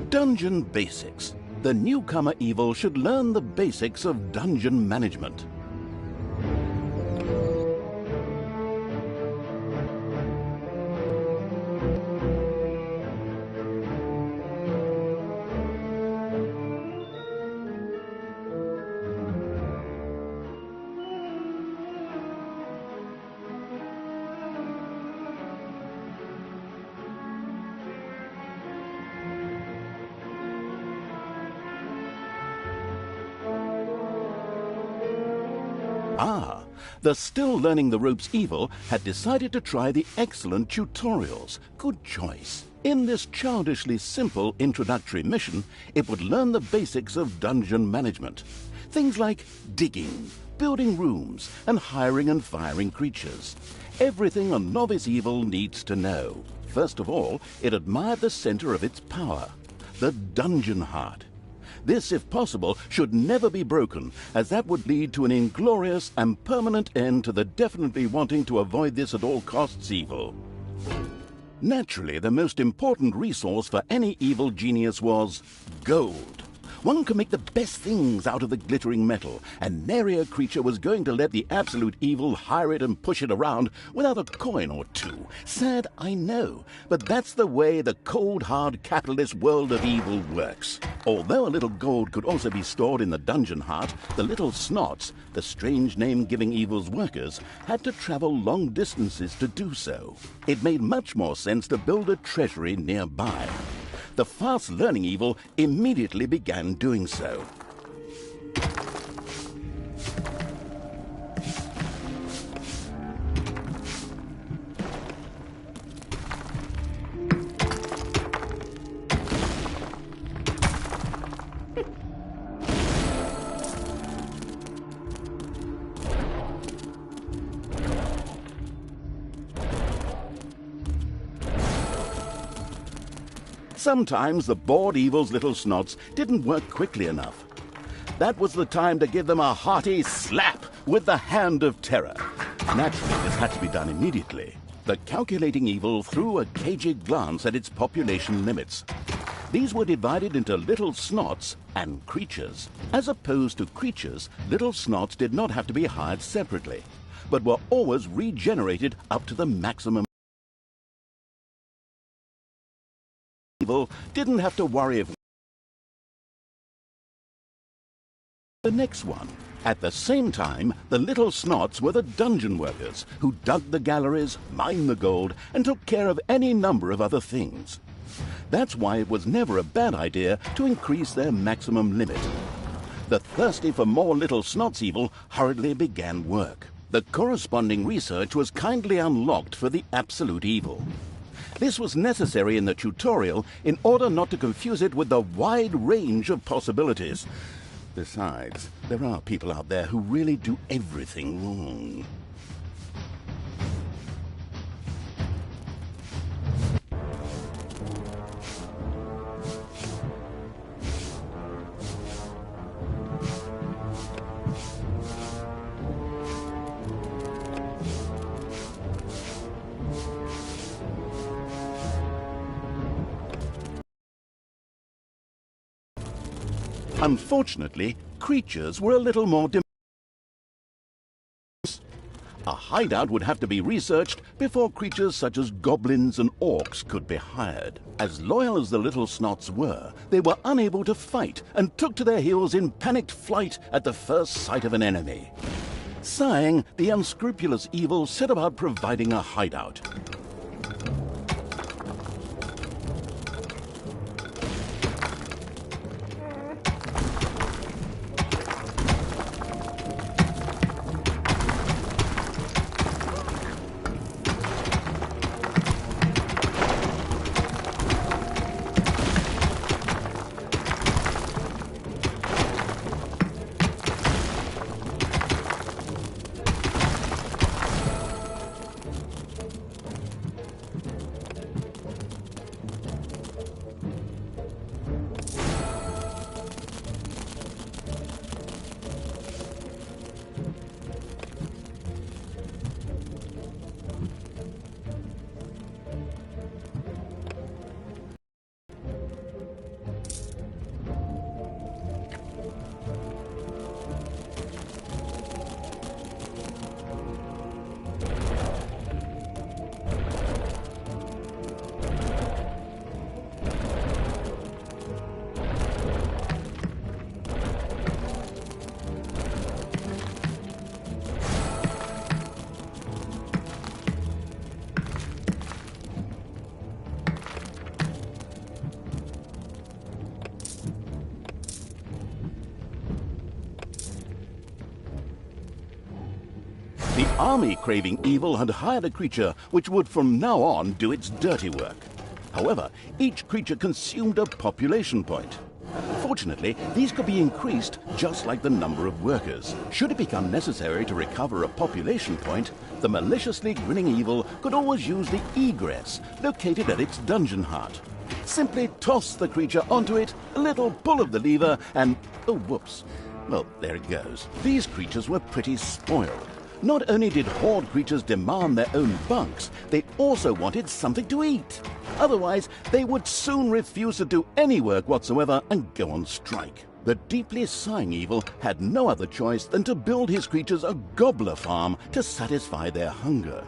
Dungeon Basics. The newcomer evil should learn the basics of dungeon management. The still learning the ropes evil had decided to try the excellent tutorials. Good choice. In this childishly simple introductory mission, it would learn the basics of dungeon management. Things like digging, building rooms, and hiring and firing creatures. Everything a novice evil needs to know. First of all, it admired the center of its power, the dungeon heart. This, if possible, should never be broken, as that would lead to an inglorious and permanent end to the definitely wanting to avoid this at all costs evil. Naturally, the most important resource for any evil genius was gold. One could make the best things out of the glittering metal, and nary a creature was going to let the absolute evil hire it and push it around without a coin or two. Sad, I know, but that's the way the cold, hard capitalist world of evil works. Although a little gold could also be stored in the dungeon heart, the little snots, the strange name-giving evil's workers, had to travel long distances to do so. It made much more sense to build a treasury nearby. The fast-learning evil immediately began doing so. Sometimes the bored evil's little snots didn't work quickly enough. That was the time to give them a hearty slap with the hand of terror. Naturally, this had to be done immediately. The calculating evil threw a cagey glance at its population limits. These were divided into little snots and creatures. As opposed to creatures, little snots did not have to be hired separately, but were always regenerated up to the maximum. Evil didn't have to worry if the next one. At the same time, the little snots were the dungeon workers who dug the galleries, mined the gold, and took care of any number of other things. That's why it was never a bad idea to increase their maximum limit. The thirsty for more little snots evil hurriedly began work. The corresponding research was kindly unlocked for the absolute evil. This was necessary in the tutorial in order not to confuse it with the wide range of possibilities. Besides, there are people out there who really do everything wrong. Unfortunately, creatures were a little more A hideout would have to be researched before creatures such as goblins and orcs could be hired. As loyal as the little snots were, they were unable to fight and took to their heels in panicked flight at the first sight of an enemy. Sighing, the unscrupulous evil set about providing a hideout. army-craving evil had hired a creature which would from now on do its dirty work. However, each creature consumed a population point. Fortunately, these could be increased just like the number of workers. Should it become necessary to recover a population point, the maliciously grinning evil could always use the egress located at its dungeon heart. Simply toss the creature onto it, a little pull of the lever, and oh, whoops. Well, there it goes. These creatures were pretty spoiled. Not only did horde creatures demand their own bunks, they also wanted something to eat. Otherwise, they would soon refuse to do any work whatsoever and go on strike. The deeply sighing evil had no other choice than to build his creatures a gobbler farm to satisfy their hunger.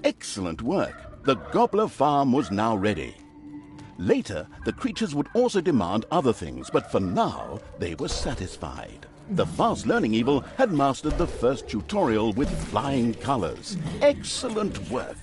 Excellent work. The gobbler farm was now ready. Later, the creatures would also demand other things, but for now, they were satisfied. The fast-learning evil had mastered the first tutorial with flying colors. Excellent work.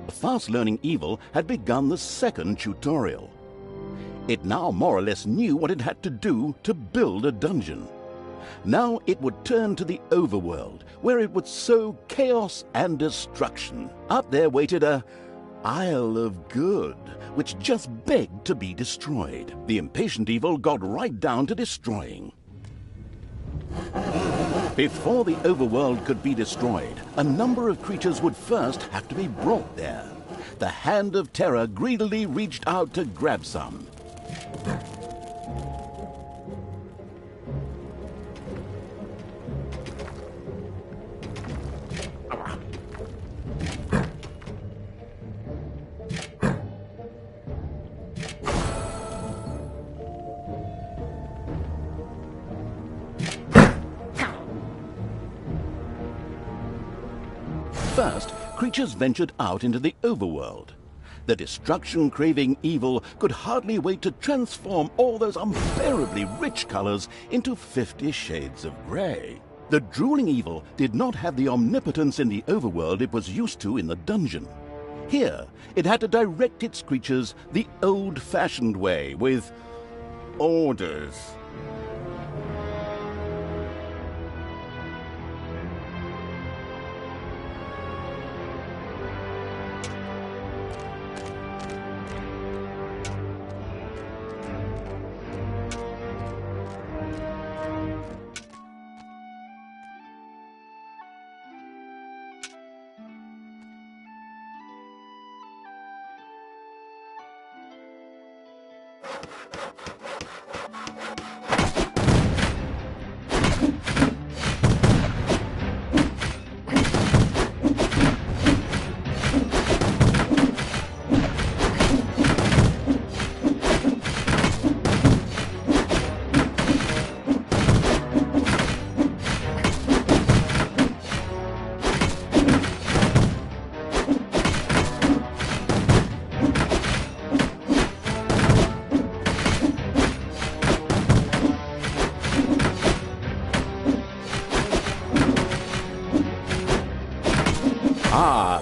The fast-learning evil had begun the second tutorial. It now more or less knew what it had to do to build a dungeon. Now it would turn to the overworld, where it would sow chaos and destruction. Up there waited a Isle of Good, which just begged to be destroyed. The impatient evil got right down to destroying. Before the overworld could be destroyed, a number of creatures would first have to be brought there. The Hand of Terror greedily reached out to grab some. First, creatures ventured out into the overworld. The destruction-craving evil could hardly wait to transform all those unbearably rich colors into 50 shades of gray. The drooling evil did not have the omnipotence in the overworld it was used to in the dungeon. Here, it had to direct its creatures the old-fashioned way, with orders.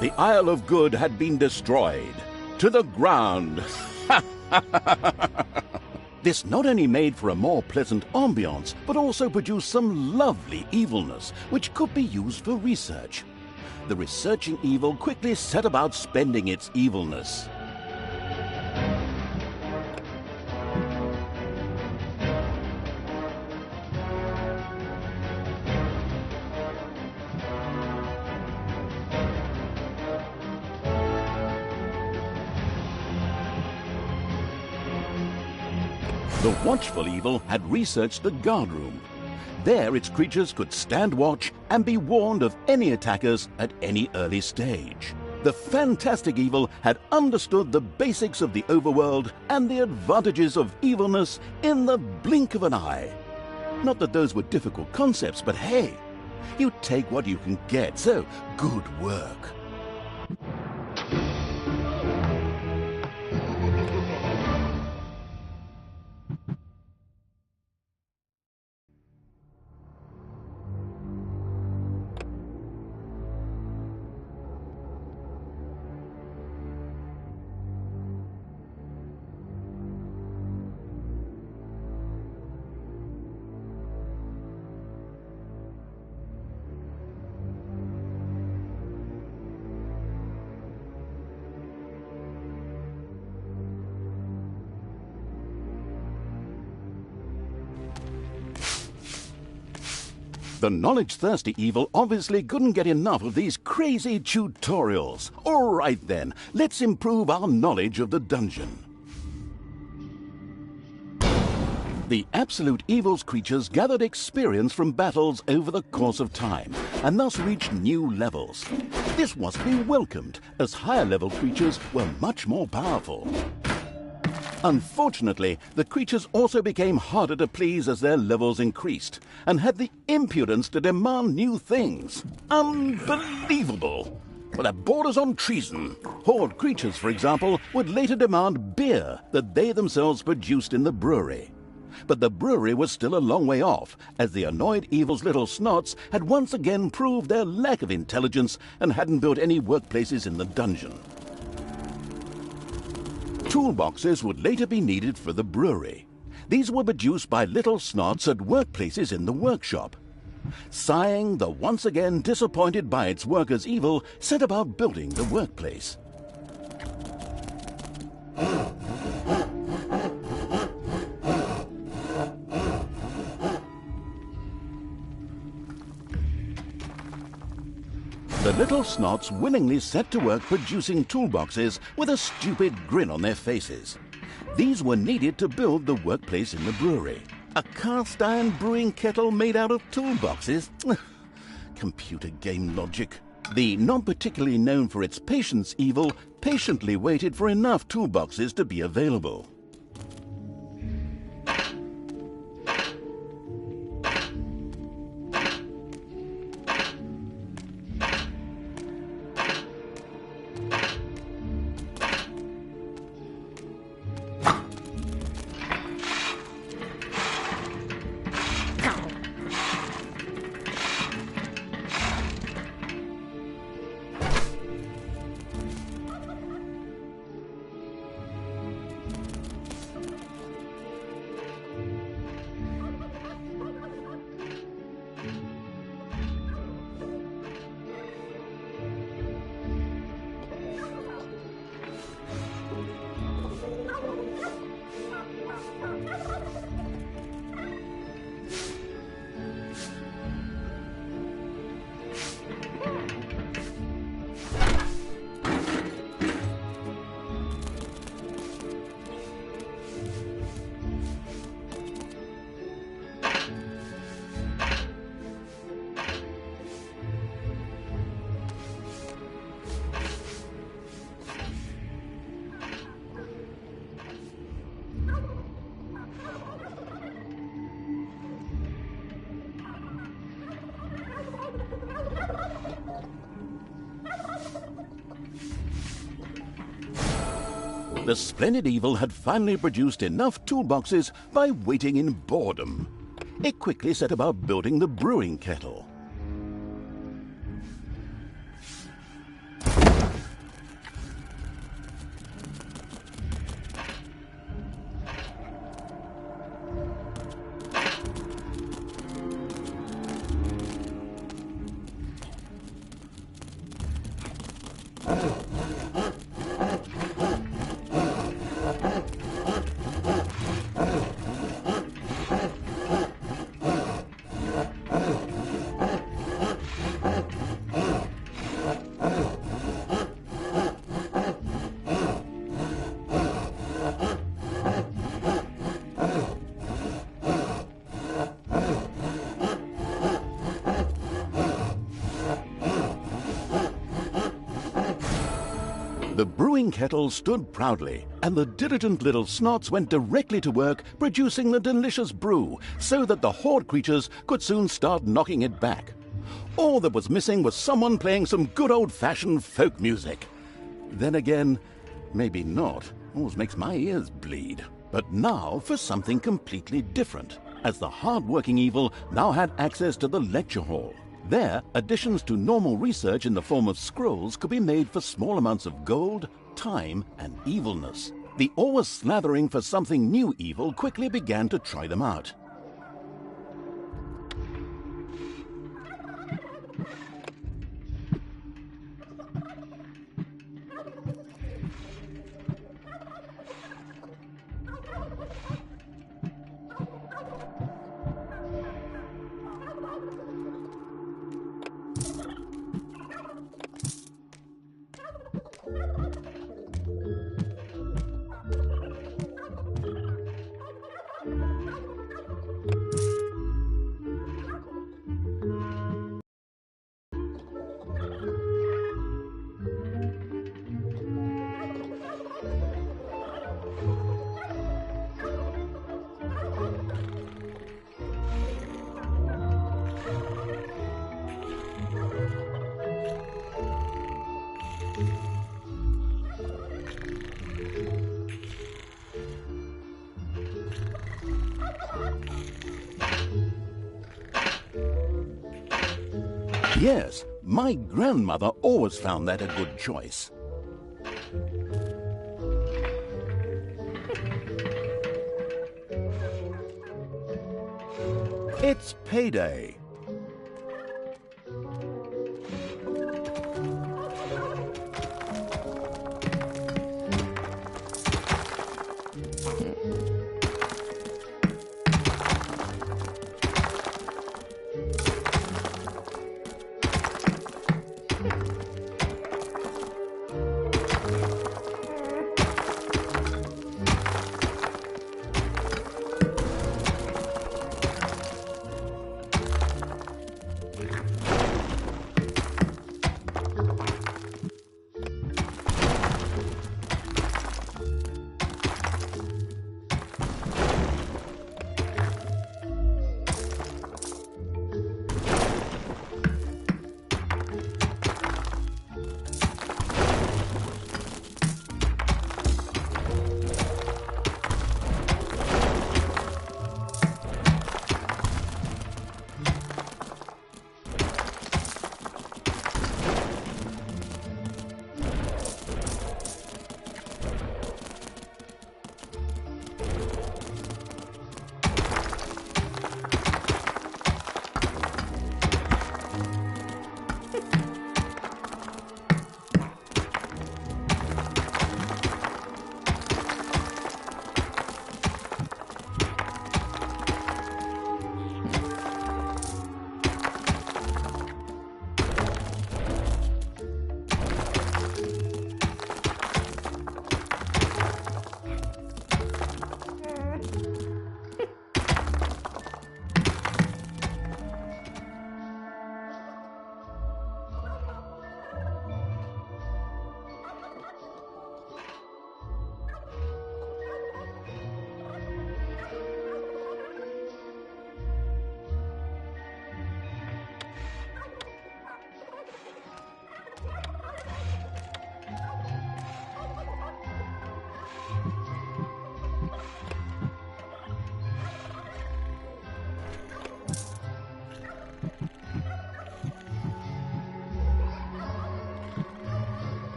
The Isle of Good had been destroyed. To the ground. This not only made for a more pleasant ambiance, but also produced some lovely evilness, which could be used for research. The researching evil quickly set about spending its evilness. The watchful evil had researched the guard room. There its creatures could stand watch and be warned of any attackers at any early stage. The fantastic evil had understood the basics of the overworld and the advantages of evilness in the blink of an eye. Not that those were difficult concepts, but hey, you take what you can get, so good work. The knowledge-thirsty evil obviously couldn't get enough of these crazy tutorials. All right then, let's improve our knowledge of the dungeon. The absolute evil's creatures gathered experience from battles over the course of time, and thus reached new levels. This was to be welcomed, as higher-level creatures were much more powerful. Unfortunately, the creatures also became harder to please as their levels increased, and had the impudence to demand new things. Unbelievable! Well, that borders on treason. Horde creatures, for example, would later demand beer that they themselves produced in the brewery. But the brewery was still a long way off, as the annoyed evil's little snots had once again proved their lack of intelligence and hadn't built any workplaces in the dungeon. Toolboxes would later be needed for the brewery. These were produced by little snots at workplaces in the workshop. Sighing, the once again disappointed by its workers' evil, set about building the workplace. The little snots willingly set to work producing toolboxes with a stupid grin on their faces. These were needed to build the workplace in the brewery. A cast iron brewing kettle made out of toolboxes? Computer game logic. The not particularly known for its patience evil patiently waited for enough toolboxes to be available. The splendid evil had finally produced enough toolboxes by waiting in boredom. It quickly set about building the brewing kettle. The brewing kettle stood proudly, and the diligent little snots went directly to work producing the delicious brew, so that the horde creatures could soon start knocking it back. All that was missing was someone playing some good old-fashioned folk music. Then again, maybe not. Always makes my ears bleed. But now for something completely different, as the hard-working evil now had access to the lecture hall. There, additions to normal research in the form of scrolls could be made for small amounts of gold, time, and evilness. The always slathering for something new evil quickly began to try them out. Yes, my grandmother always found that a good choice. It's payday.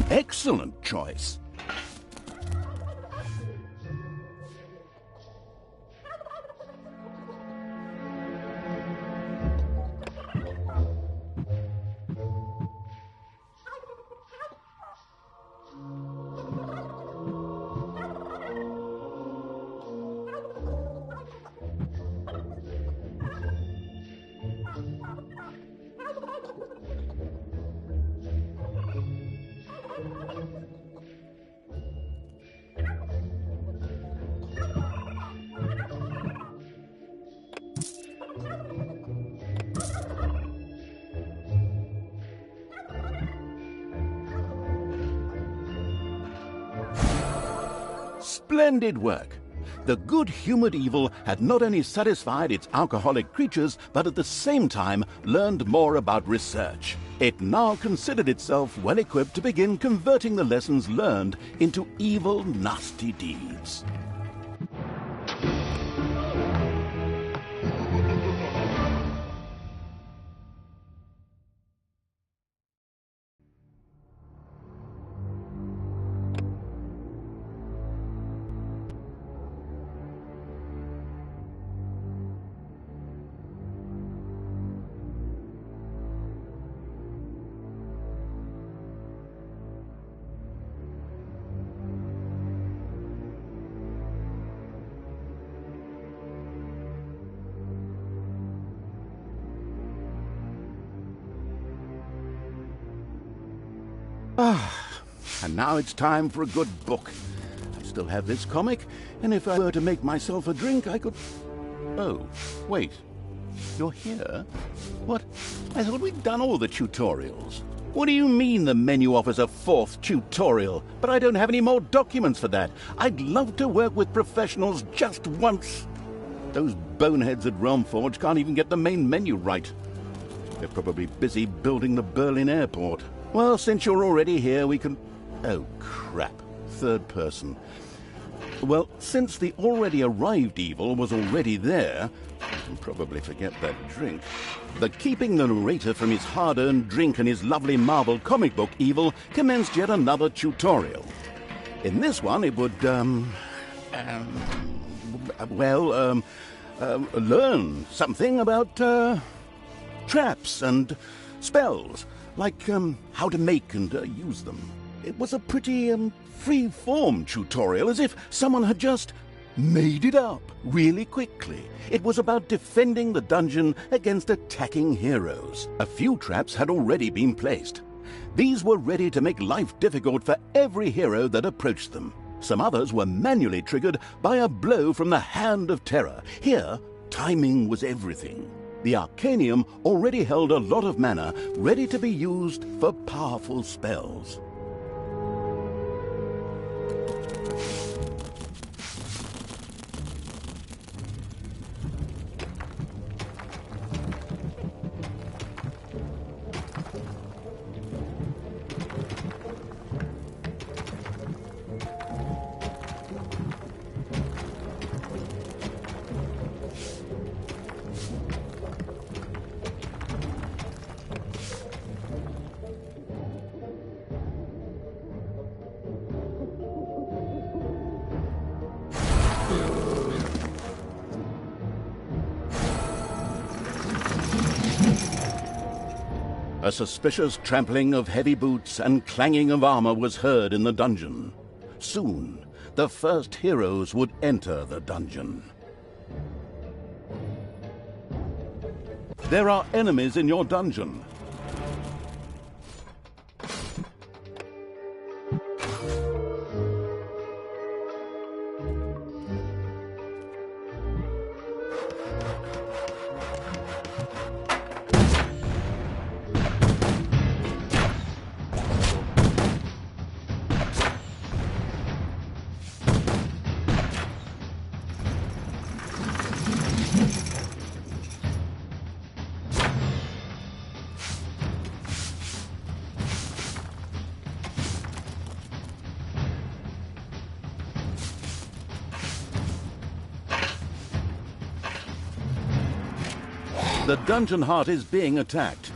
Excellent choice. Splendid work. The good-humoured evil had not only satisfied its alcoholic creatures, but at the same time learned more about research. It now considered itself well-equipped to begin converting the lessons learned into evil, nasty deeds. And now it's time for a good book. I still have this comic, and if I were to make myself a drink, I could... Oh, wait. You're here? What? I thought we'd done all the tutorials. What do you mean the menu offers a fourth tutorial? But I don't have any more documents for that. I'd love to work with professionals just once. Those boneheads at Realmforge can't even get the main menu right. They're probably busy building the Berlin airport. Well, since you're already here, we can... Oh, crap. Third person. Well, since the already arrived evil was already there, I can probably forget that drink. The keeping the narrator from his hard-earned drink and his lovely Marvel comic book evil commenced yet another tutorial. In this one, it would, learn something about, traps and spells, like, how to make and use them. It was a pretty, free-form tutorial, as if someone had just made it up really quickly. It was about defending the dungeon against attacking heroes. A few traps had already been placed. These were ready to make life difficult for every hero that approached them. Some others were manually triggered by a blow from the Hand of Terror. Here, timing was everything. The Arcanium already held a lot of mana ready to be used for powerful spells. A suspicious trampling of heavy boots and clanging of armor was heard in the dungeon. Soon, the first heroes would enter the dungeon. There are enemies in your dungeon. The dungeon heart is being attacked.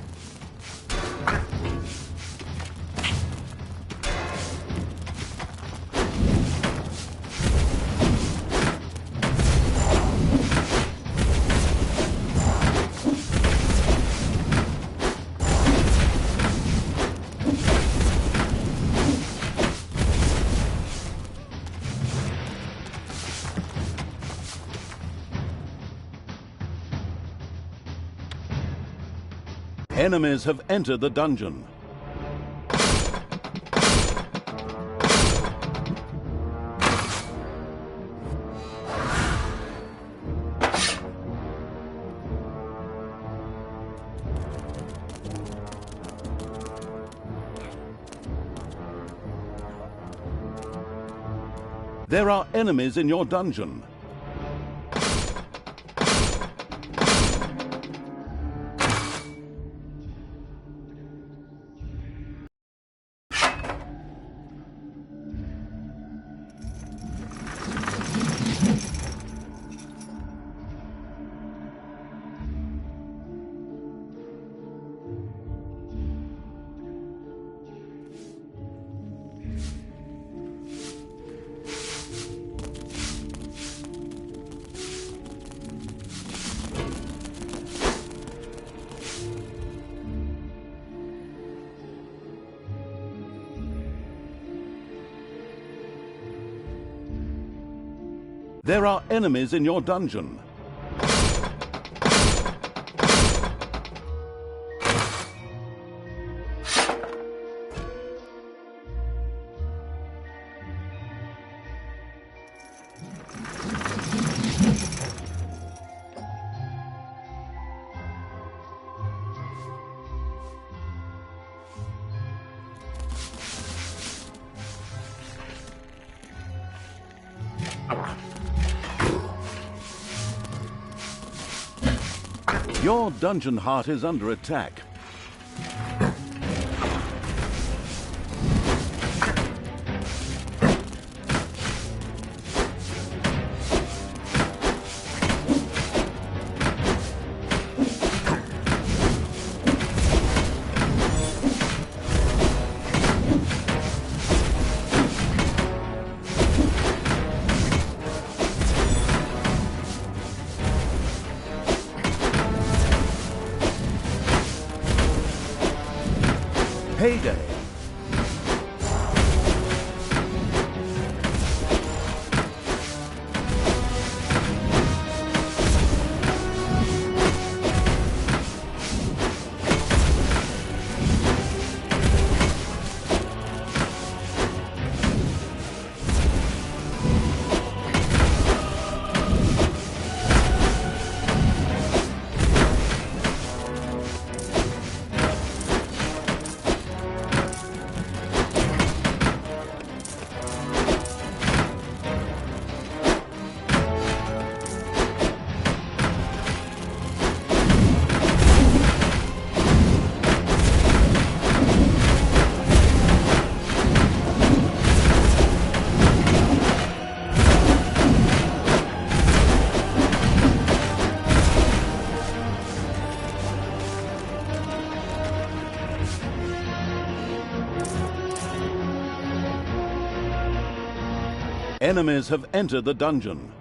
Enemies have entered the dungeon. There are enemies in your dungeon. There are enemies in your dungeon. Your dungeon heart is under attack. Payday. Enemies have entered the dungeon.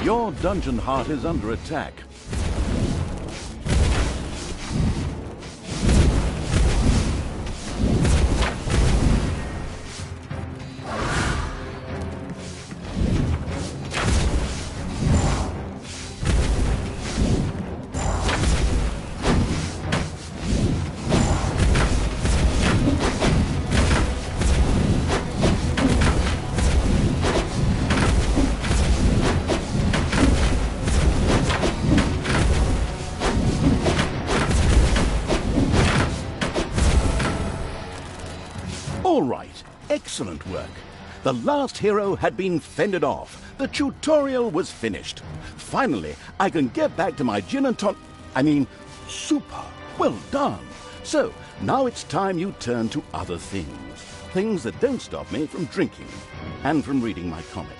Your dungeon heart is under attack. All right, excellent work. The last hero had been fended off. The tutorial was finished. Finally, I can get back to my gin and super. Well done. So, now it's time you turn to other things. Things that don't stop me from drinking and from reading my comic.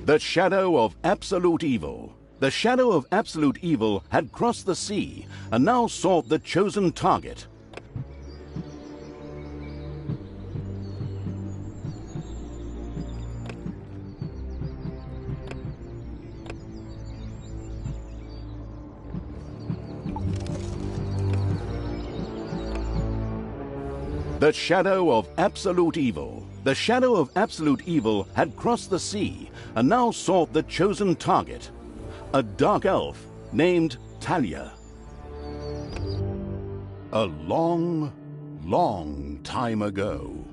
The shadow of absolute evil. The shadow of absolute evil had crossed the sea and now sought the chosen target. The shadow of absolute evil. The shadow of absolute evil had crossed the sea and now sought the chosen target, a dark elf named Talia. A long, long time ago,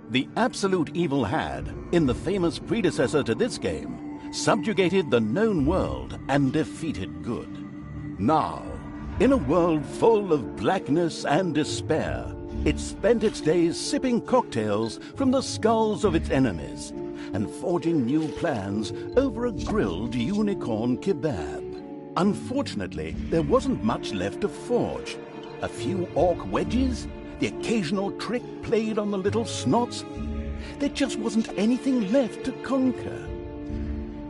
the absolute evil had, in the famous predecessor to this game, subjugated the known world and defeated good. Now, in a world full of blackness and despair, it spent its days sipping cocktails from the skulls of its enemies and forging new plans over a grilled unicorn kebab. Unfortunately, there wasn't much left to forge. A few orc wedges, the occasional trick played on the little snots. There just wasn't anything left to conquer.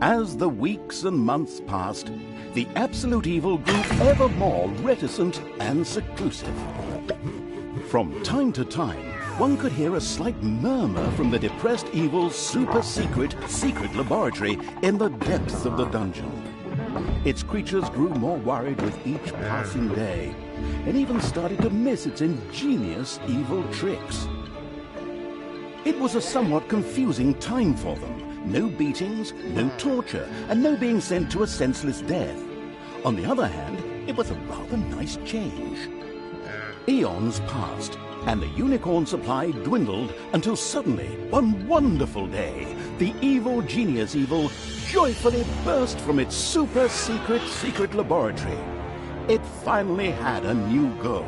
As the weeks and months passed, the absolute evil grew ever more reticent and seclusive. From time to time, one could hear a slight murmur from the depressed evil's secret laboratory in the depths of the dungeon. Its creatures grew more worried with each passing day, and even started to miss its ingenious evil tricks. It was a somewhat confusing time for them. No beatings, no torture, and no being sent to a senseless death. On the other hand, it was a rather nice change. Eons passed, and the unicorn supply dwindled until suddenly, one wonderful day, the evil genius evil joyfully burst from its secret laboratory. It finally had a new goal.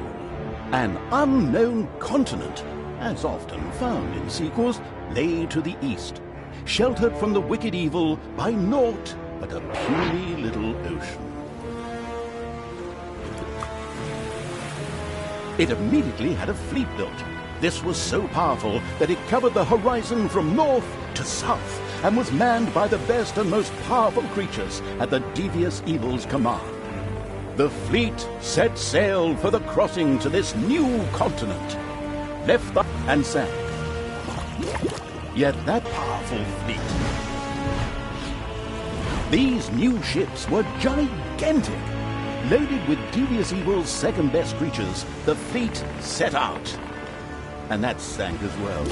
An unknown continent, as often found in sequels, lay to the east, sheltered from the wicked evil by naught but a puny little ocean. It immediately had a fleet built. This was so powerful that it covered the horizon from north to south and was manned by the best and most powerful creatures at the devious evil's command. The fleet set sail for the crossing to this new continent, left and sank. Yet that powerful fleet, these new ships were gigantic. Loaded with devious evil's second-best creatures, the fleet set out. And that sank as well.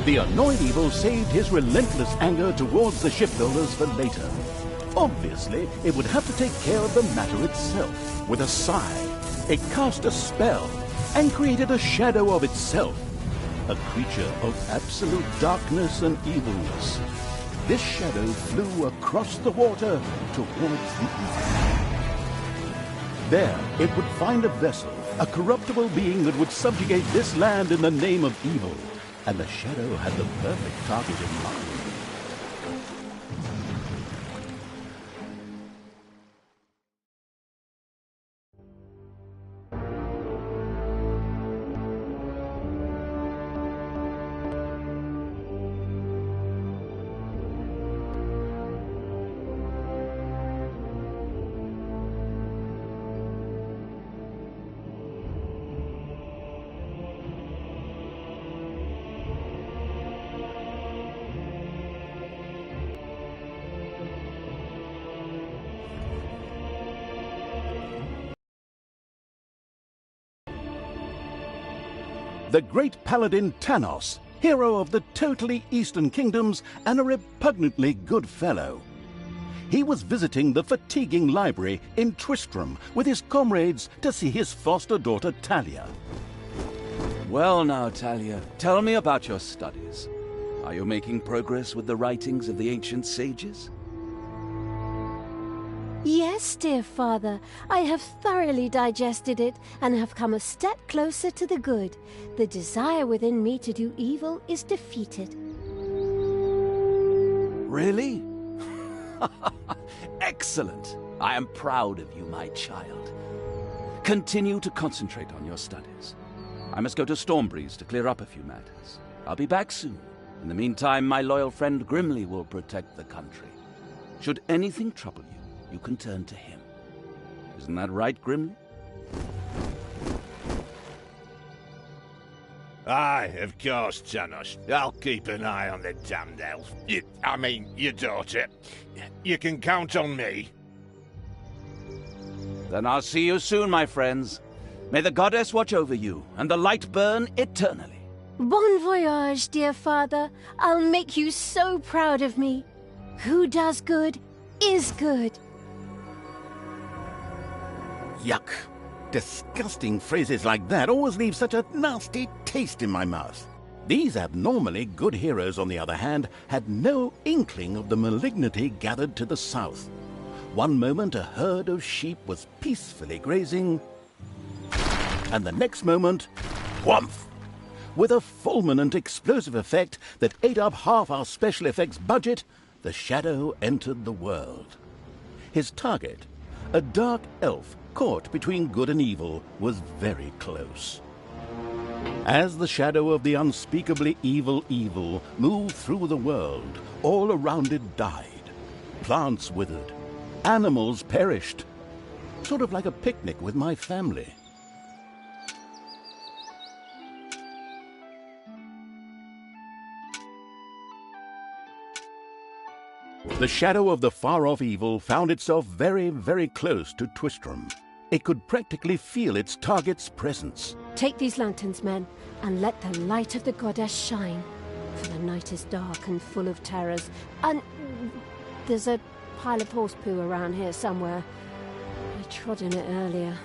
The annoyed evil saved his relentless anger towards the shipbuilders for later. Obviously, it would have to take care of the matter itself. With a sigh, it cast a spell and created a shadow of itself, a creature of absolute darkness and evilness. This shadow flew across the water towards the east. There, it would find a vessel, a corruptible being that would subjugate this land in the name of evil. And the shadow had the perfect target in mind. The great paladin Tanos, hero of the totally Eastern Kingdoms and a repugnantly good fellow. He was visiting the fatiguing library in Tristram with his comrades to see his foster daughter Talia. Well now, Talia, tell me about your studies. Are you making progress with the writings of the ancient sages? Yes, dear father, I have thoroughly digested it and have come a step closer to the good. The desire within me to do evil is defeated. Really? Excellent! I am proud of you, my child. Continue to concentrate on your studies. I must go to Stormbreeze to clear up a few matters. I'll be back soon. In the meantime, my loyal friend Grimly will protect the country. Should anything trouble you, you can turn to him. Isn't that right, Grimly? Aye, of course, Tanos. I'll keep an eye on the damned elf. Your daughter. You can count on me. Then I'll see you soon, my friends. May the goddess watch over you, and the light burn eternally. Bon voyage, dear father. I'll make you so proud of me. Who does good is good. Yuck. Disgusting phrases like that always leave such a nasty taste in my mouth. These abnormally good heroes, on the other hand, had no inkling of the malignity gathered to the south. One moment a herd of sheep was peacefully grazing, and the next moment, whumph! With a fulminant explosive effect that ate up half our special effects budget, the shadow entered the world. His target, a dark elf caught between good and evil, was very close. As the shadow of the unspeakably evil moved through the world, all around it died. Plants withered. Animals perished. Sort of like a picnic with my family. The shadow of the far-off evil found itself very, very close to Twistram. It could practically feel its target's presence. Take these lanterns, men, and let the light of the goddess shine. For the night is dark and full of terrors. And there's a pile of horse poo around here somewhere. I trod in it earlier.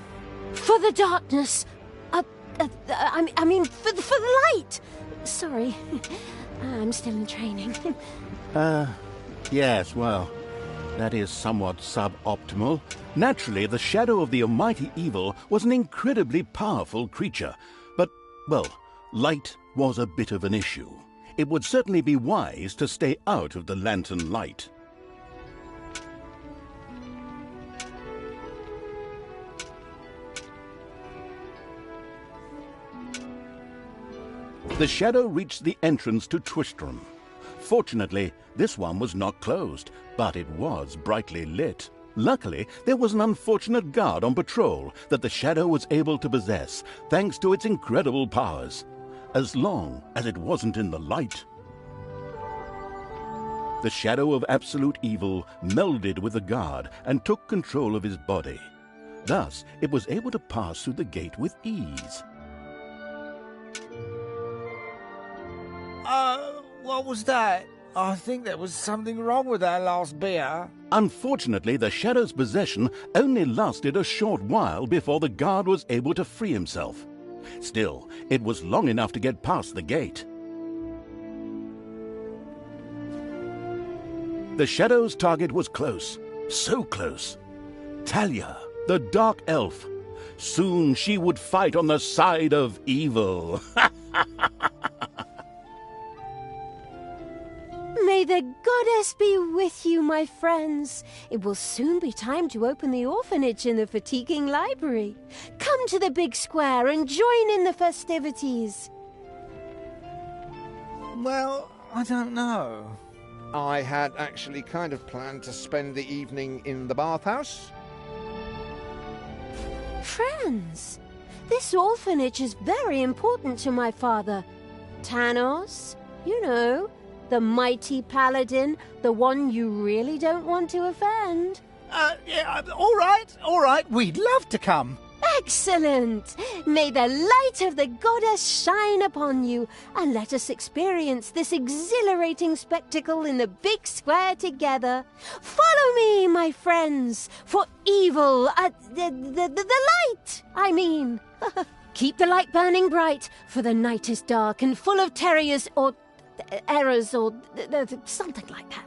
For the darkness! I mean, for the light! Sorry, I'm still in training. Yes, well, that is somewhat suboptimal. Naturally, the shadow of the almighty evil was an incredibly powerful creature. But, well, light was a bit of an issue. It would certainly be wise to stay out of the lantern light. The shadow reached the entrance to Twistram. Fortunately, this one was not closed, but it was brightly lit. Luckily, there was an unfortunate guard on patrol that the shadow was able to possess, thanks to its incredible powers, as long as it wasn't in the light. The shadow of absolute evil melded with the guard and took control of his body. Thus, it was able to pass through the gate with ease. What was that? I think there was something wrong with our last beer. Unfortunately, the shadow's possession only lasted a short while before the guard was able to free himself. Still, it was long enough to get past the gate. The shadow's target was close, so close. Talia, the dark elf. Soon she would fight on the side of evil. May the goddess be with you, my friends. It will soon be time to open the orphanage in the fatiguing library. Come to the big square and join in the festivities. Well, I don't know. I had actually kind of planned to spend the evening in the bathhouse. Friends, this orphanage is very important to my father. Tanos, you know, the mighty paladin, the one you really don't want to offend. Yeah, all right, we'd love to come. Excellent! May the light of the goddess shine upon you, and let us experience this exhilarating spectacle in the big square together. Follow me, my friends, for evil, the light, I mean. Keep the light burning bright, for the night is dark and full of terrors or errors or something like that.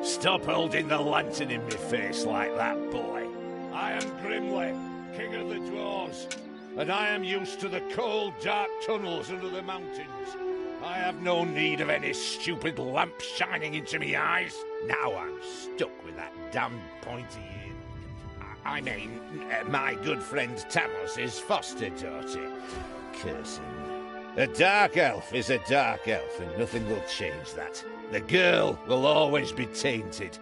Stop holding the lantern in my face like that, boy. I am Grimly, king of the dwarves, and I am used to the cold, dark tunnels under the mountains. I have no need of any stupid lamp shining into me eyes. Now I'm stuck with that damned pointy ear. I mean, my good friend Tanos' foster daughter. Curse him. A dark elf is a dark elf, and nothing will change that. The girl will always be tainted.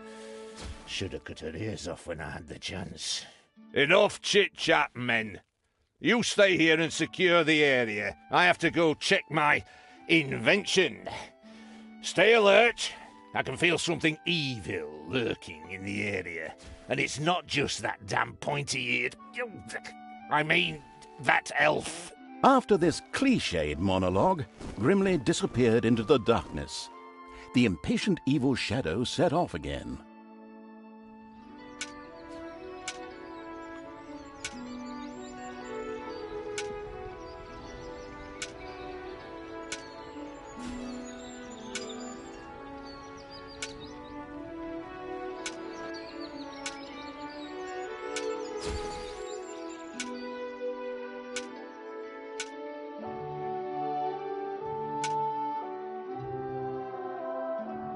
Should have cut her ears off when I had the chance. Enough chit-chat, men. You stay here and secure the area. I have to go check my invention. Stay alert I can feel something evil lurking in the area. And it's not just that damn pointy-eared... I mean, that elf. After this cliched monologue, Grimly disappeared into the darkness. The impatient evil shadow set off again.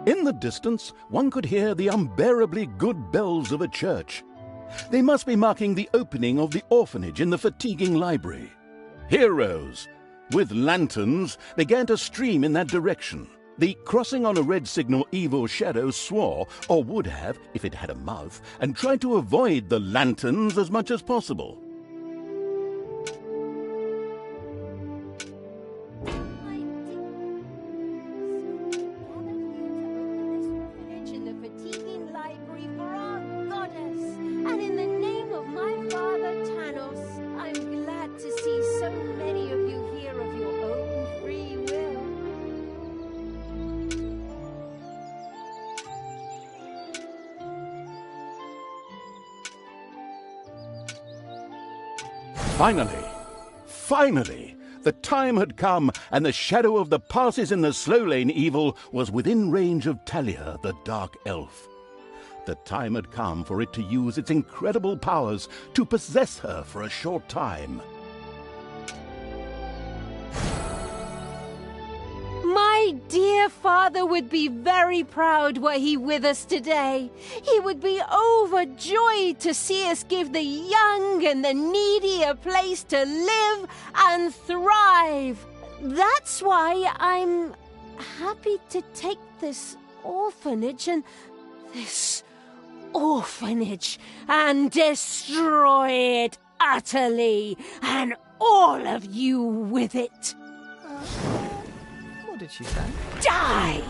In the distance, one could hear the unbearably good bells of a church. They must be marking the opening of the orphanage in the fatiguing library. Heroes, with lanterns, began to stream in that direction. The crossing on a red signal evil shadow swore, or would have, if it had a mouth, and tried to avoid the lanterns as much as possible. Finally, the time had come, and the shadow of the passes in the slow lane evil was within range of Talia, the dark elf. The time had come for it to use its incredible powers to possess her for a short time. My dear father would be very proud were he with us today. He would be overjoyed to see us give the young and the needy a place to live and thrive. That's why I'm happy to take this orphanage and destroy it utterly, and all of you with it. What did she say? Die!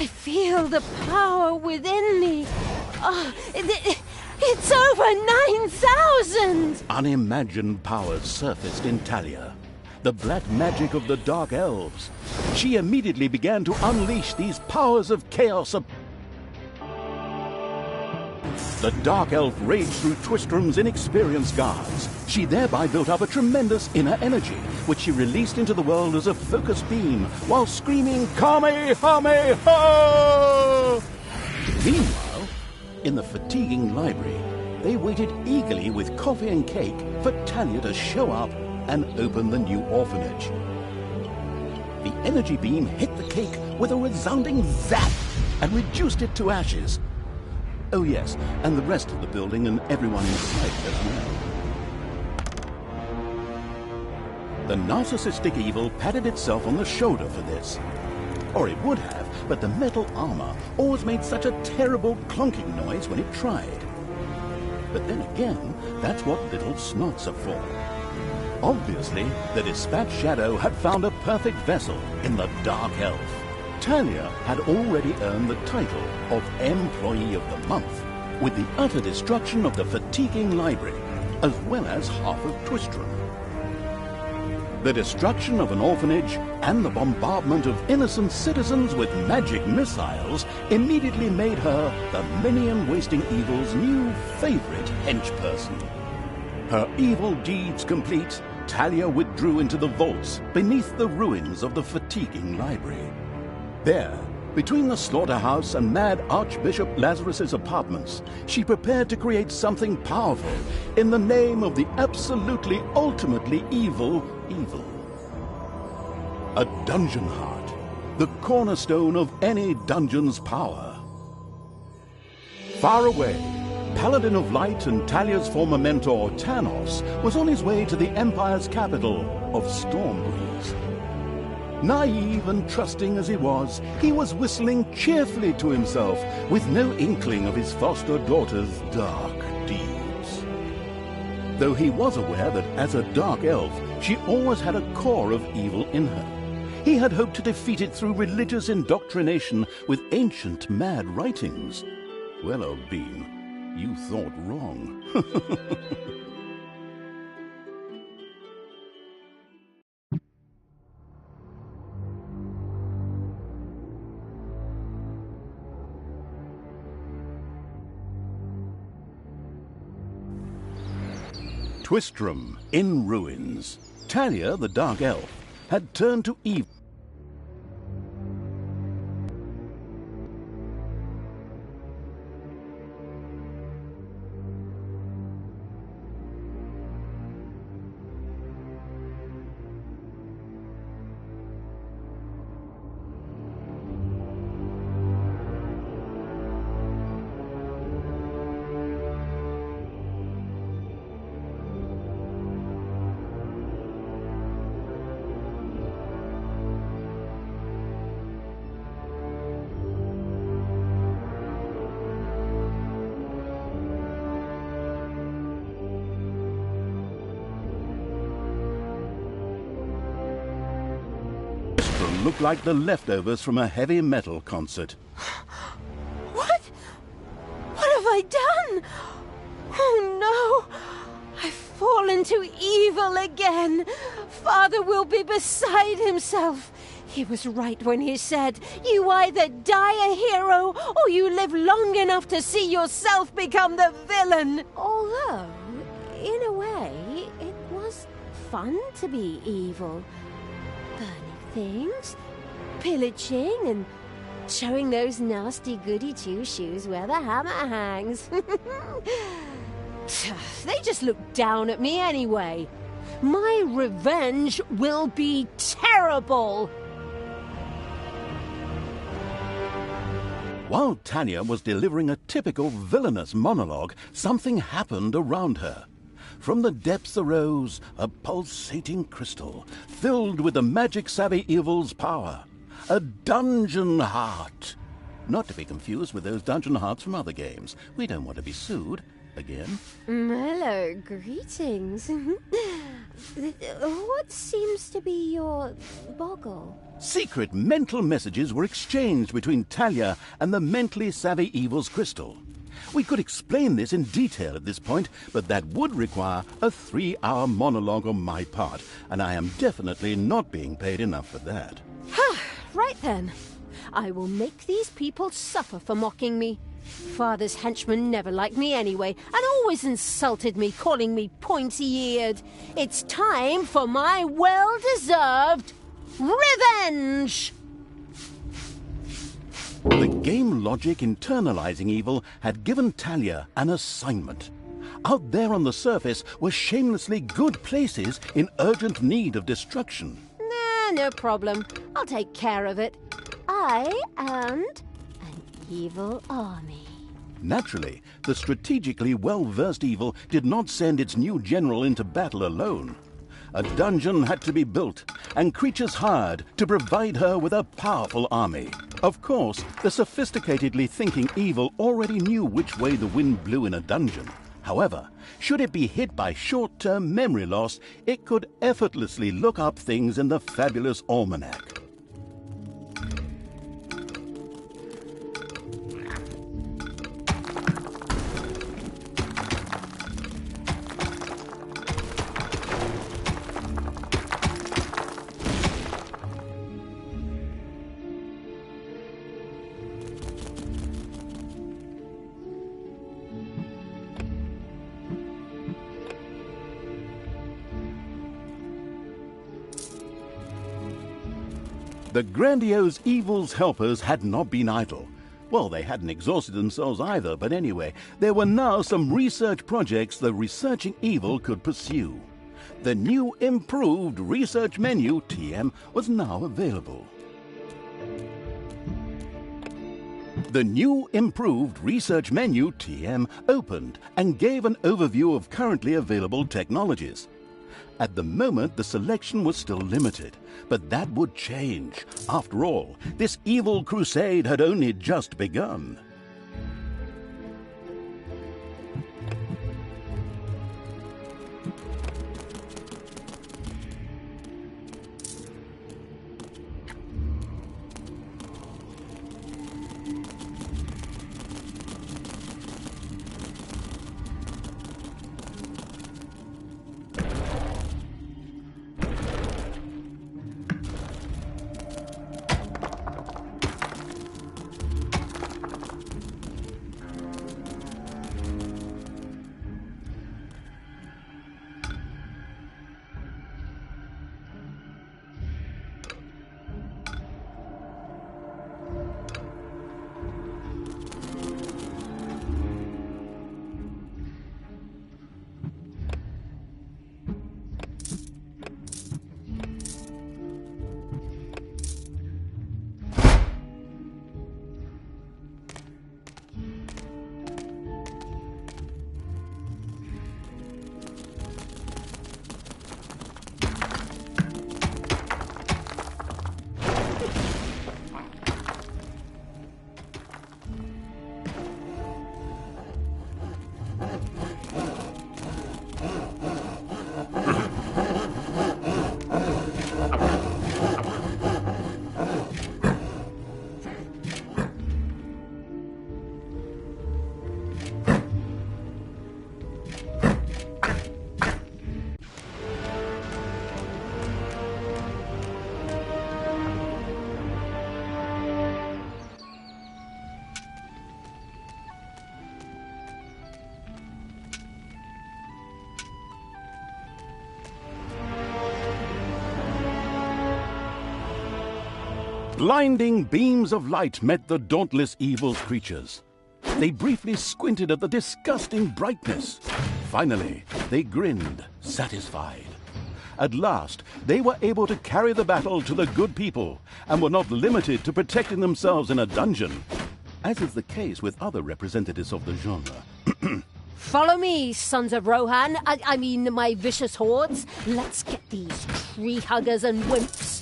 Feel the power within me. It's over 9,000! Unimagined powers surfaced in Talia, the black magic of the Dark Elves. She immediately began to unleash these powers of chaos. The Dark Elf raged through Twistrom's inexperienced guards. She thereby built up a tremendous inner energy, which she released into the world as a focused beam, while screaming, Kamehameha! Meanwhile, in the fatiguing library, they waited eagerly with coffee and cake for Talia to show up and open the new orphanage. The energy beam hit the cake with a resounding zap and reduced it to ashes. Oh yes, and the rest of the building and everyone inside as well. The narcissistic evil patted itself on the shoulder for this. Or it would have, but the metal armor always made such a terrible clonking noise when it tried. But then again, that's what little snots are for. Obviously, the dispatch shadow had found a perfect vessel in the Dark Elf. Talia had already earned the title of Employee of the Month, with the utter destruction of the fatiguing library, as well as half of Twistram. The destruction of an orphanage and the bombardment of innocent citizens with magic missiles immediately made her the many-and-wasting evil's new favorite henchperson. Her evil deeds complete, Talia withdrew into the vaults beneath the ruins of the fatiguing library. There, between the slaughterhouse and mad Archbishop Lazarus's apartments, she prepared to create something powerful in the name of the absolutely ultimately evil. A dungeon heart, the cornerstone of any dungeon's power. Far away, Paladin of Light and Talia's former mentor, Tanos, was on his way to the Empire's capital of Stormbreeze. Naive and trusting as he was whistling cheerfully to himself, with no inkling of his foster daughter's dark deeds. Though he was aware that as a dark elf, she always had a core of evil in her. He had hoped to defeat it through religious indoctrination with ancient mad writings. Well, old bean, you thought wrong. Twistram in ruins. Talia, the dark elf, had turned to evil. Looked like the leftovers from a heavy metal concert. What? What have I done? Oh no! I've fallen to evil again. Father will be beside himself. He was right when he said, you either die a hero or you live long enough to see yourself become the villain. Although, in a way, it was fun to be evil. Burning things, pillaging, and showing those nasty goody two-shoes where the hammer hangs. They just look down at me anyway. My revenge will be terrible. While Talia was delivering a typical villainous monologue, something happened around her. From the depths arose a pulsating crystal, filled with the magic-savvy evil's power. A dungeon heart. Not to be confused with those dungeon hearts from other games. We don't want to be sued again. Hello, greetings. What seems to be your boggle? Secret mental messages were exchanged between Talia and the mentally savvy evil's crystal. We could explain this in detail at this point, but that would require a 3-hour monologue on my part, and I am definitely not being paid enough for that. Right then. I will make these people suffer for mocking me. Father's henchmen never liked me anyway, and always insulted me, calling me pointy-eared. It's time for my well-deserved revenge! The game logic internalizing evil had given Talia an assignment. Out there on the surface were shamelessly good places in urgent need of destruction. Nah, no problem. I'll take care of it. I and an evil army. Naturally, the strategically well-versed evil did not send its new general into battle alone. A dungeon had to be built, and creatures hired to provide her with a powerful army. Of course, the sophisticatedly thinking evil already knew which way the wind blew in a dungeon. However, should it be hit by short-term memory loss, it could effortlessly look up things in the fabulous almanac. The grandiose evil's helpers had not been idle. Well, they hadn't exhausted themselves either, but anyway, there were now some research projects the researching evil could pursue. The new improved research menu, TM, was now available. The new improved research menu, TM, opened and gave an overview of currently available technologies. At the moment, the selection was still limited, but that would change. After all, this evil crusade had only just begun. Blinding beams of light met the dauntless evil creatures. They briefly squinted at the disgusting brightness. Finally, they grinned, satisfied. At last, they were able to carry the battle to the good people and were not limited to protecting themselves in a dungeon, as is the case with other representatives of the genre. Follow me, sons of Rohan. I mean, my vicious hordes. Let's get these tree huggers and wimps.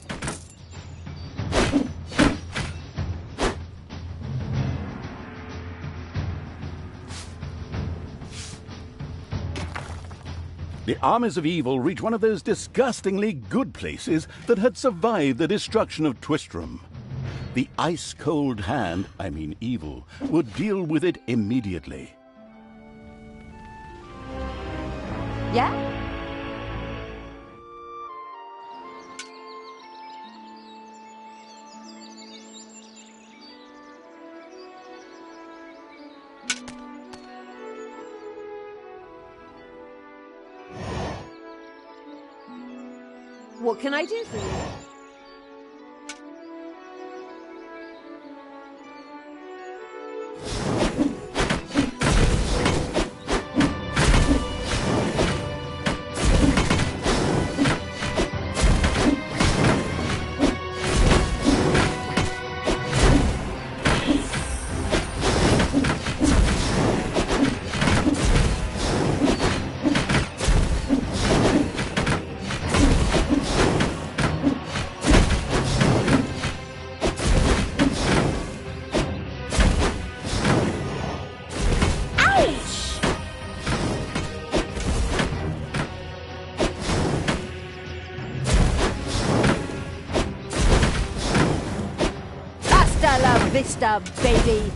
The armies of evil reached one of those disgustingly good places that had survived the destruction of Twistram. The ice-cold hand, I mean evil, would deal with it immediately. Yeah? What can I do for you? Vista, baby!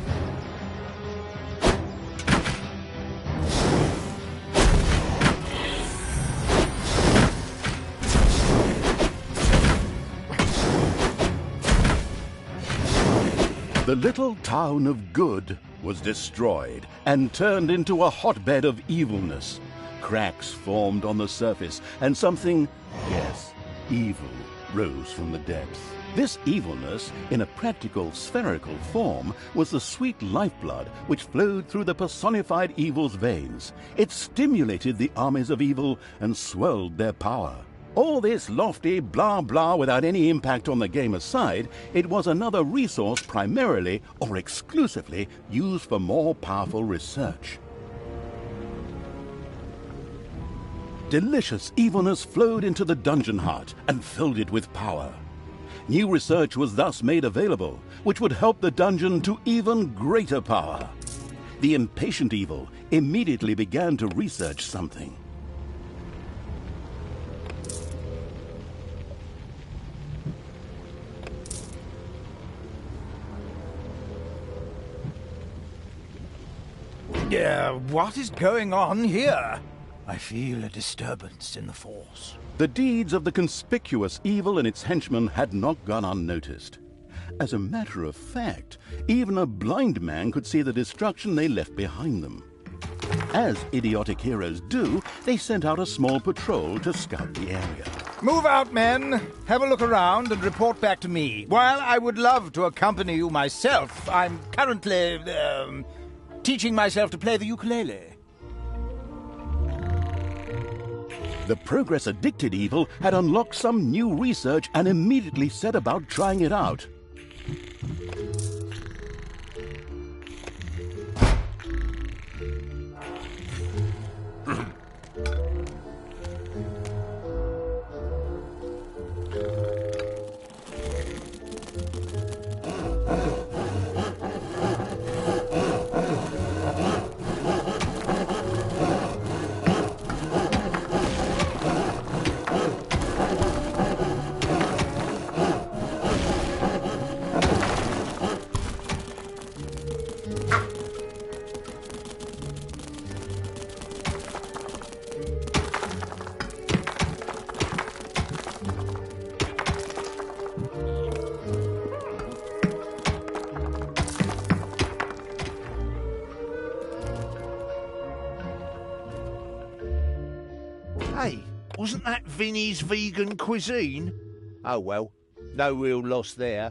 The little town of Good was destroyed and turned into a hotbed of evilness. Cracks formed on the surface, and something, yes, evil, rose from the depths. This evilness, in a practical spherical form, was the sweet lifeblood which flowed through the personified evil's veins. It stimulated the armies of evil and swelled their power. All this lofty blah blah without any impact on the game aside, it was another resource primarily or exclusively used for more powerful research. Delicious evilness flowed into the dungeon heart and filled it with power. New research was thus made available, which would help the dungeon to even greater power. The impatient evil immediately began to research something. What is going on here? I feel a disturbance in the force. The deeds of the conspicuous evil and its henchmen had not gone unnoticed. As a matter of fact, even a blind man could see the destruction they left behind them. As idiotic heroes do, they sent out a small patrol to scout the area. Move out, men. Have a look around and report back to me. While I would love to accompany you myself, I'm currently, teaching myself to play the ukulele. The progress-addicted evil had unlocked some new research and immediately set about trying it out. Hey, wasn't that Vinny's vegan cuisine? Oh well, no real loss there.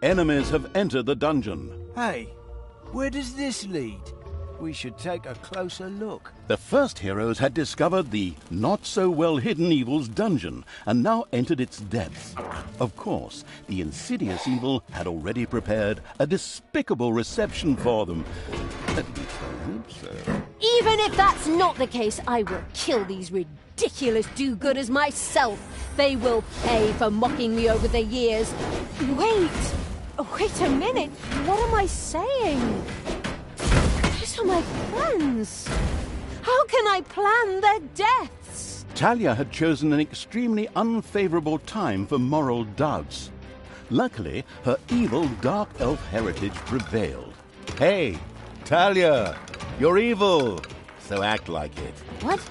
Enemies have entered the dungeon. Hey, where does this lead? We should take a closer look. The first heroes had discovered the not-so-well-hidden evil's dungeon and now entered its depths. Of course, the insidious evil had already prepared a despicable reception for them. At least I hope so. Even if that's not the case, I will kill these ridiculous do-gooders myself. They will pay for mocking me over the years. Wait a minute. What am I saying? These are my friends. How can I plan their deaths? Talia had chosen an extremely unfavorable time for moral doubts. Luckily, her evil dark elf heritage prevailed. Hey, Talia, you're evil, so act like it. What?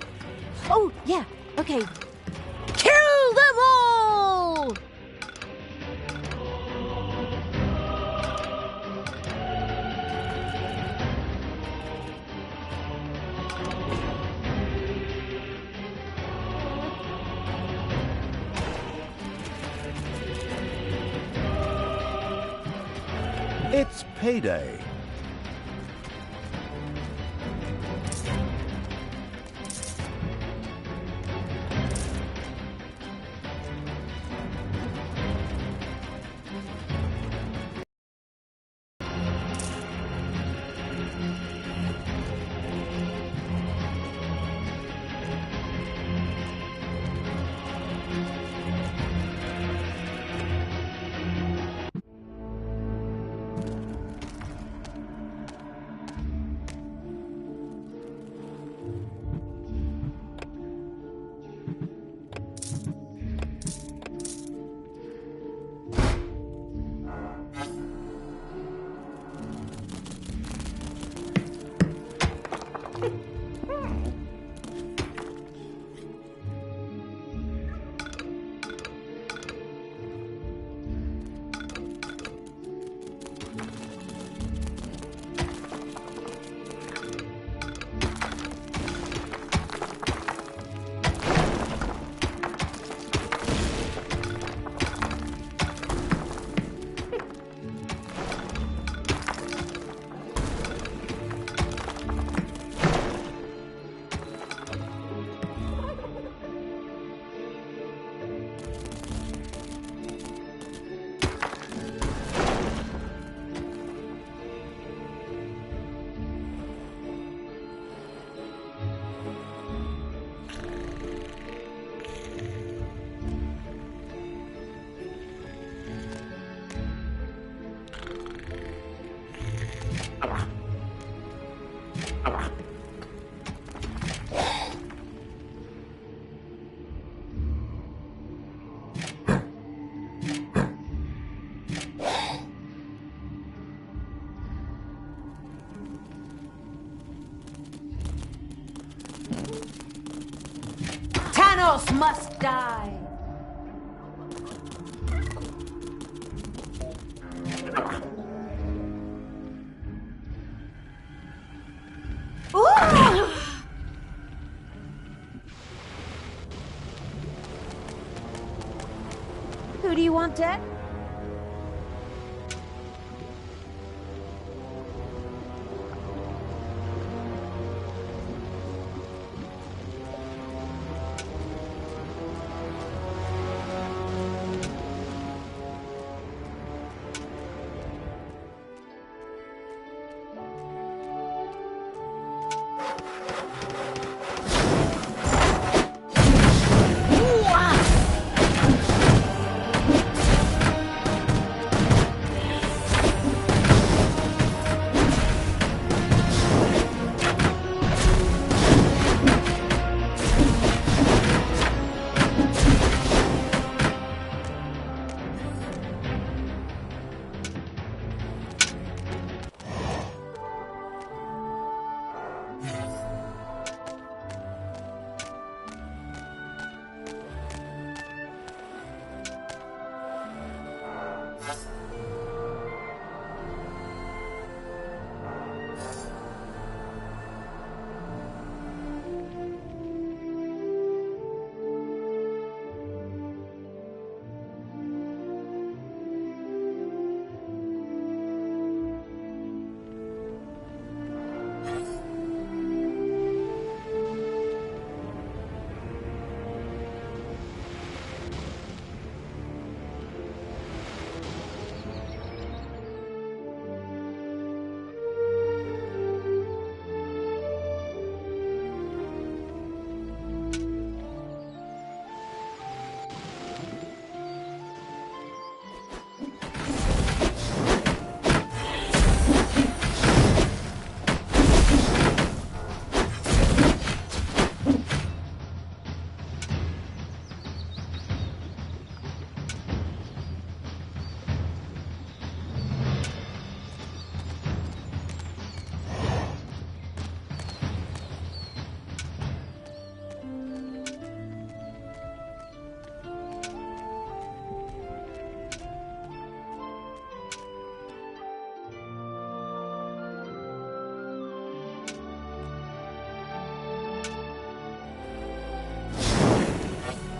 Oh, yeah, okay. Kill them all! It's payday. Chaos must die. Ooh! Who do you want dead?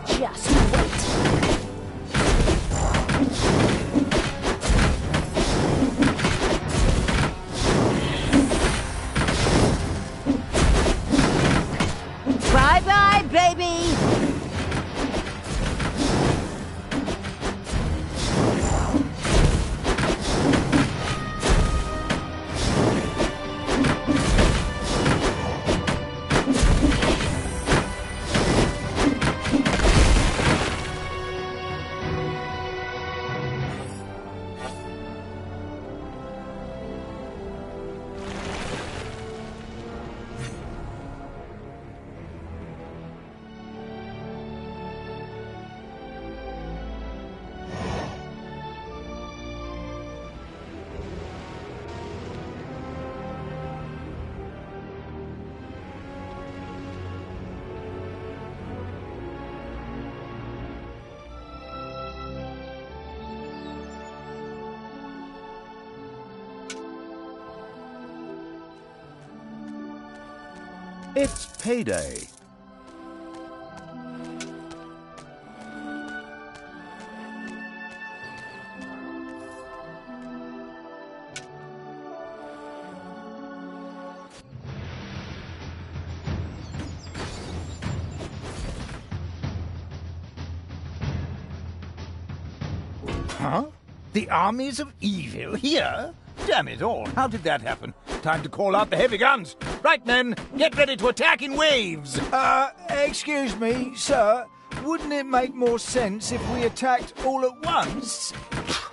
Just wait. Bye-bye, baby! It's payday. Huh? The armies of evil here? Damn it all, how did that happen? Time to call out the heavy guns. Right, men, get ready to attack in waves. Excuse me, sir. Wouldn't it make more sense if we attacked all at once?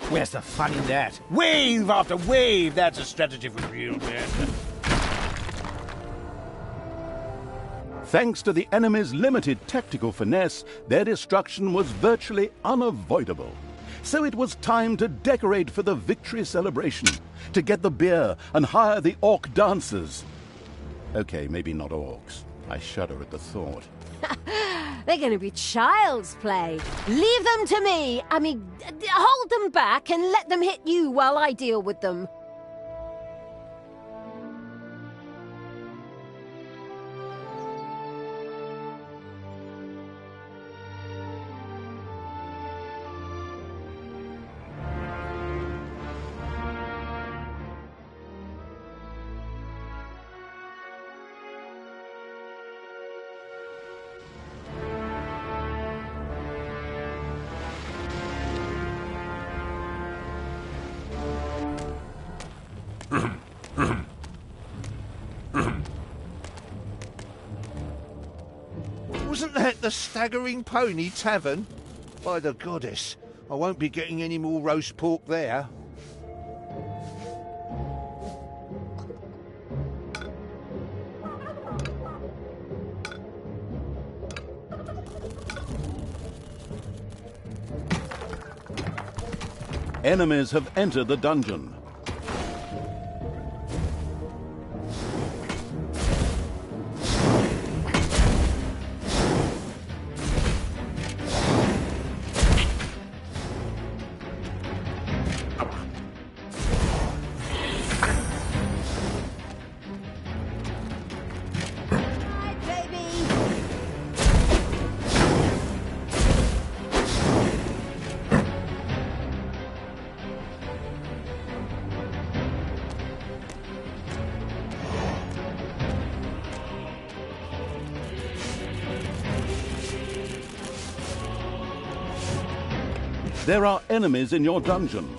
Where's the fun in that? Wave after wave, that's a strategy for real men. Thanks to the enemy's limited tactical finesse, their destruction was virtually unavoidable. So it was time to decorate for the victory celebration, to get the beer and hire the orc dancers. Okay, maybe not orcs. I shudder at the thought. They're going to be child's play. Leave them to me. I mean, hold them back and let them hit you while I deal with them. Wasn't that the Staggering Pony Tavern? By the goddess, I won't be getting any more roast pork there. Enemies have entered the dungeon. There are enemies in your dungeon.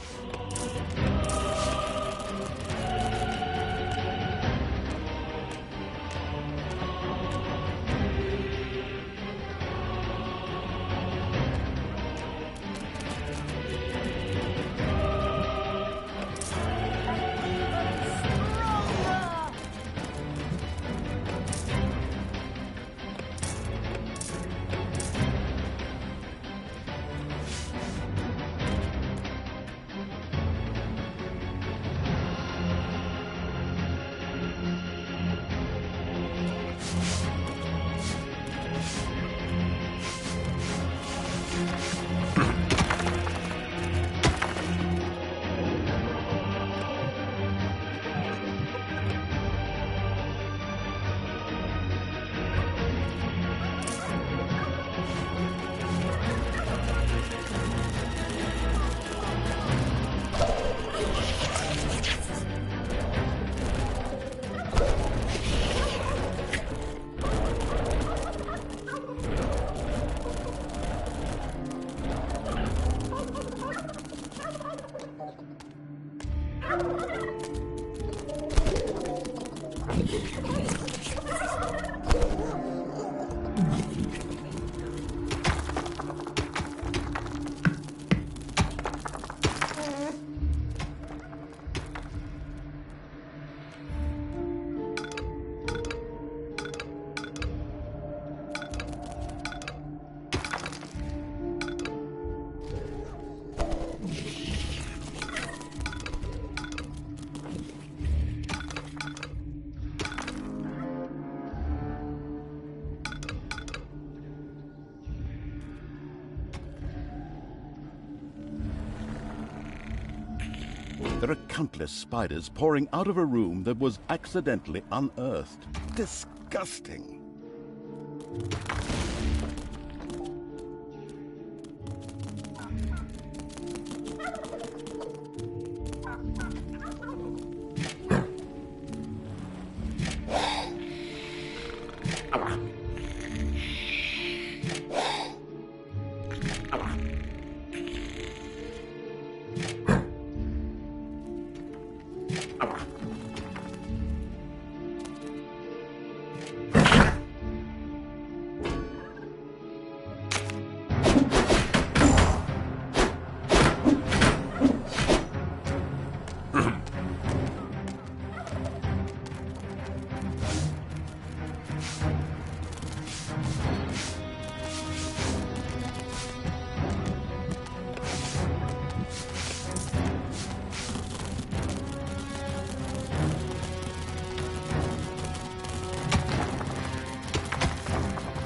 There are countless spiders pouring out of a room that was accidentally unearthed. Disgusting.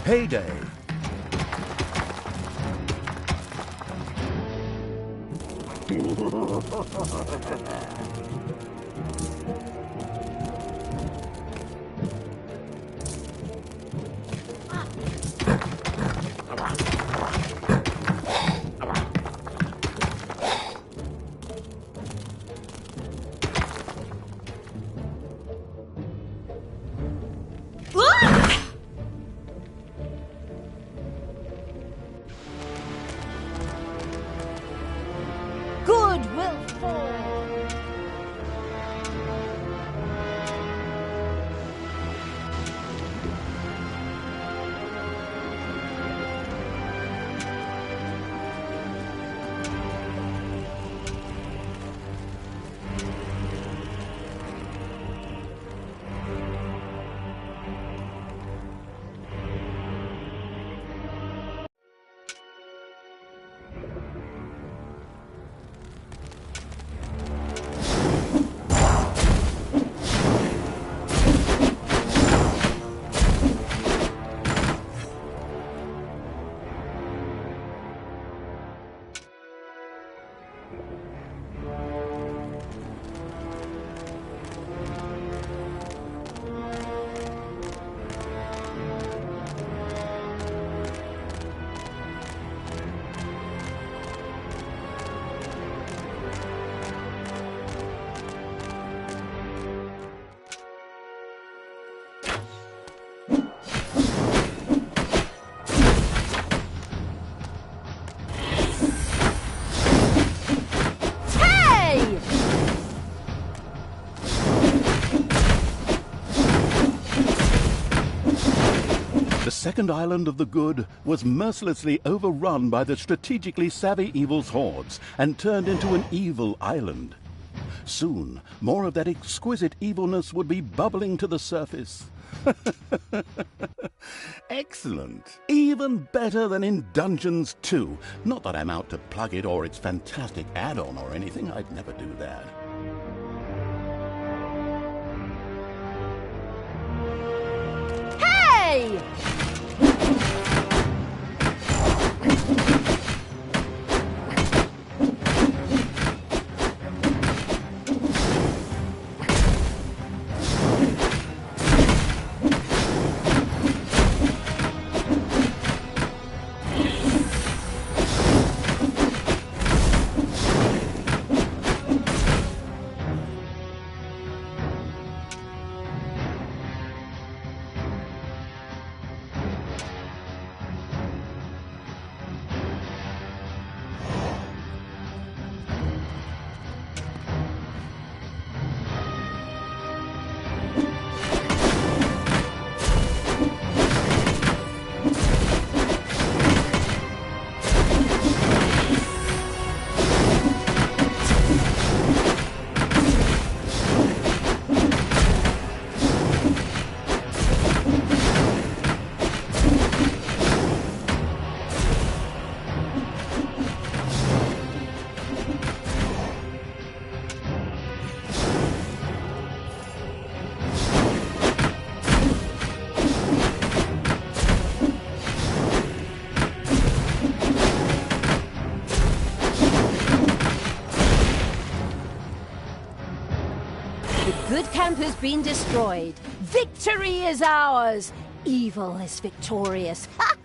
Payday. Good will fall. The second island of the good was mercilessly overrun by the strategically savvy evil's hordes and turned into an evil island. Soon, more of that exquisite evilness would be bubbling to the surface. Excellent. Even better than in Dungeons 2. Not that I'm out to plug it or its fantastic add-on or anything. I'd never do that. Hey! Good camp has been destroyed. Victory is ours. Evil is victorious. Ha!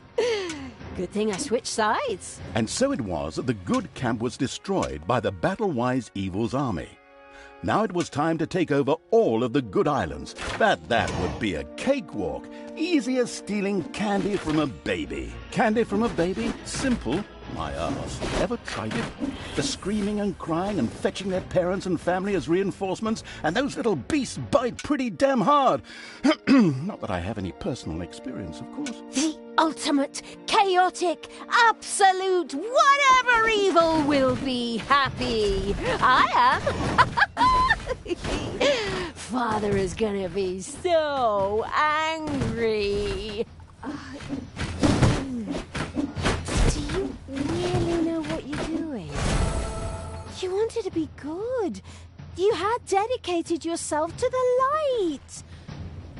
Good thing I switched sides. And so it was that the good camp was destroyed by the battle-wise evil's army. Now it was time to take over all of the good islands. That would be a cakewalk. Easy as stealing candy from a baby. Candy from a baby? Simple. My ass. Ever tried it? The screaming and crying and fetching their parents and family as reinforcements, and those little beasts bite pretty damn hard. Not that I have any personal experience, of course. The ultimate, chaotic, absolute, whatever evil will be happy. I am. Father is gonna be so angry. Do you really know what you're doing? You wanted to be good. You had dedicated yourself to the light.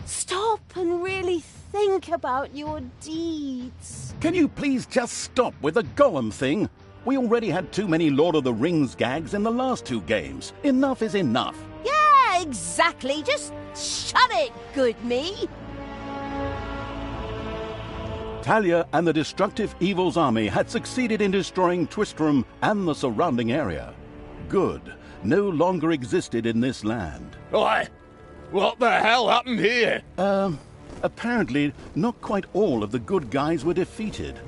Stop and really think about your deeds. Can you please just stop with the golem thing? We already had too many Lord of the Rings gags in the last 2 games. Enough is enough. Yeah, exactly. Just shut it, good me. Talia and the destructive Evil's army had succeeded in destroying Twistrom and the surrounding area. Good no longer existed in this land. Oi! What the hell happened here? Apparently, not quite all of the good guys were defeated.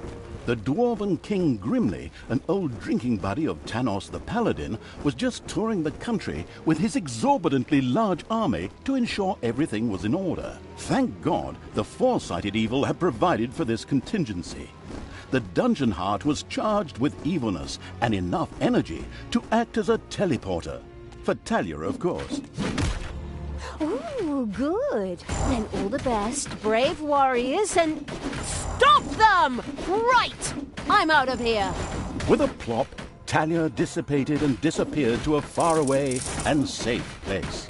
The Dwarven King Grimly, an old drinking buddy of Tanos the Paladin, was just touring the country with his exorbitantly large army to ensure everything was in order. Thank God, the foresighted Evil had provided for this contingency. The Dungeon Heart was charged with evilness and enough energy to act as a teleporter. For Talia, of course. Ooh, good. Then all the best, brave warriors, and stop them! Right! I'm out of here. With a plop, Talia dissipated and disappeared to a faraway and safe place.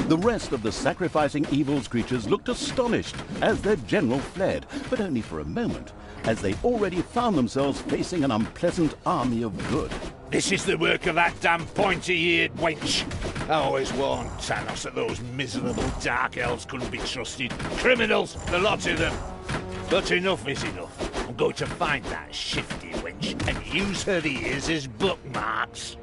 The rest of the sacrificing Evil's creatures looked astonished as their general fled, but only for a moment, as they already found themselves facing an unpleasant army of good. This is the work of that damn pointy-eared wench. I always warned Tanos that those miserable dark elves couldn't be trusted. Criminals, the lot of them. But enough is enough. I'm going to find that shifty wench and use her ears as bookmarks.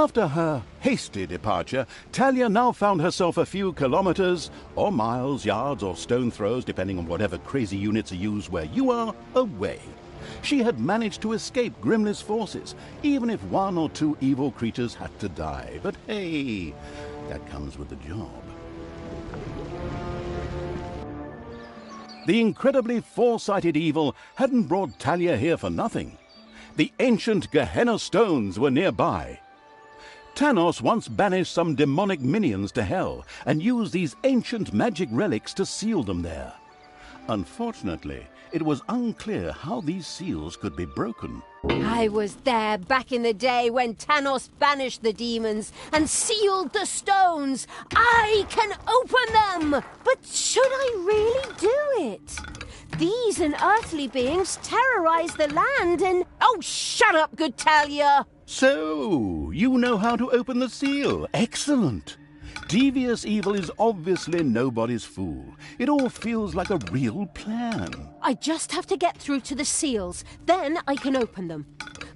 After her hasty departure, Talia now found herself a few kilometers, or miles, yards, or stone throws, depending on whatever crazy units are used where you are, away. She had managed to escape Grimly's forces, even if 1 or 2 evil creatures had to die. But hey, that comes with the job. The incredibly foresighted Evil hadn't brought Talia here for nothing. The ancient Gehenna stones were nearby. Tanos once banished some demonic minions to hell and used these ancient magic relics to seal them there. Unfortunately, it was unclear how these seals could be broken. I was there back in the day when Tanos banished the demons and sealed the stones. I can open them! But should I really do it? These unearthly beings terrorize the land and... Oh, shut up, good Talia! So, you know how to open the seal. Excellent. Devious Evil is obviously nobody's fool. It all feels like a real plan. I just have to get through to the seals. Then I can open them.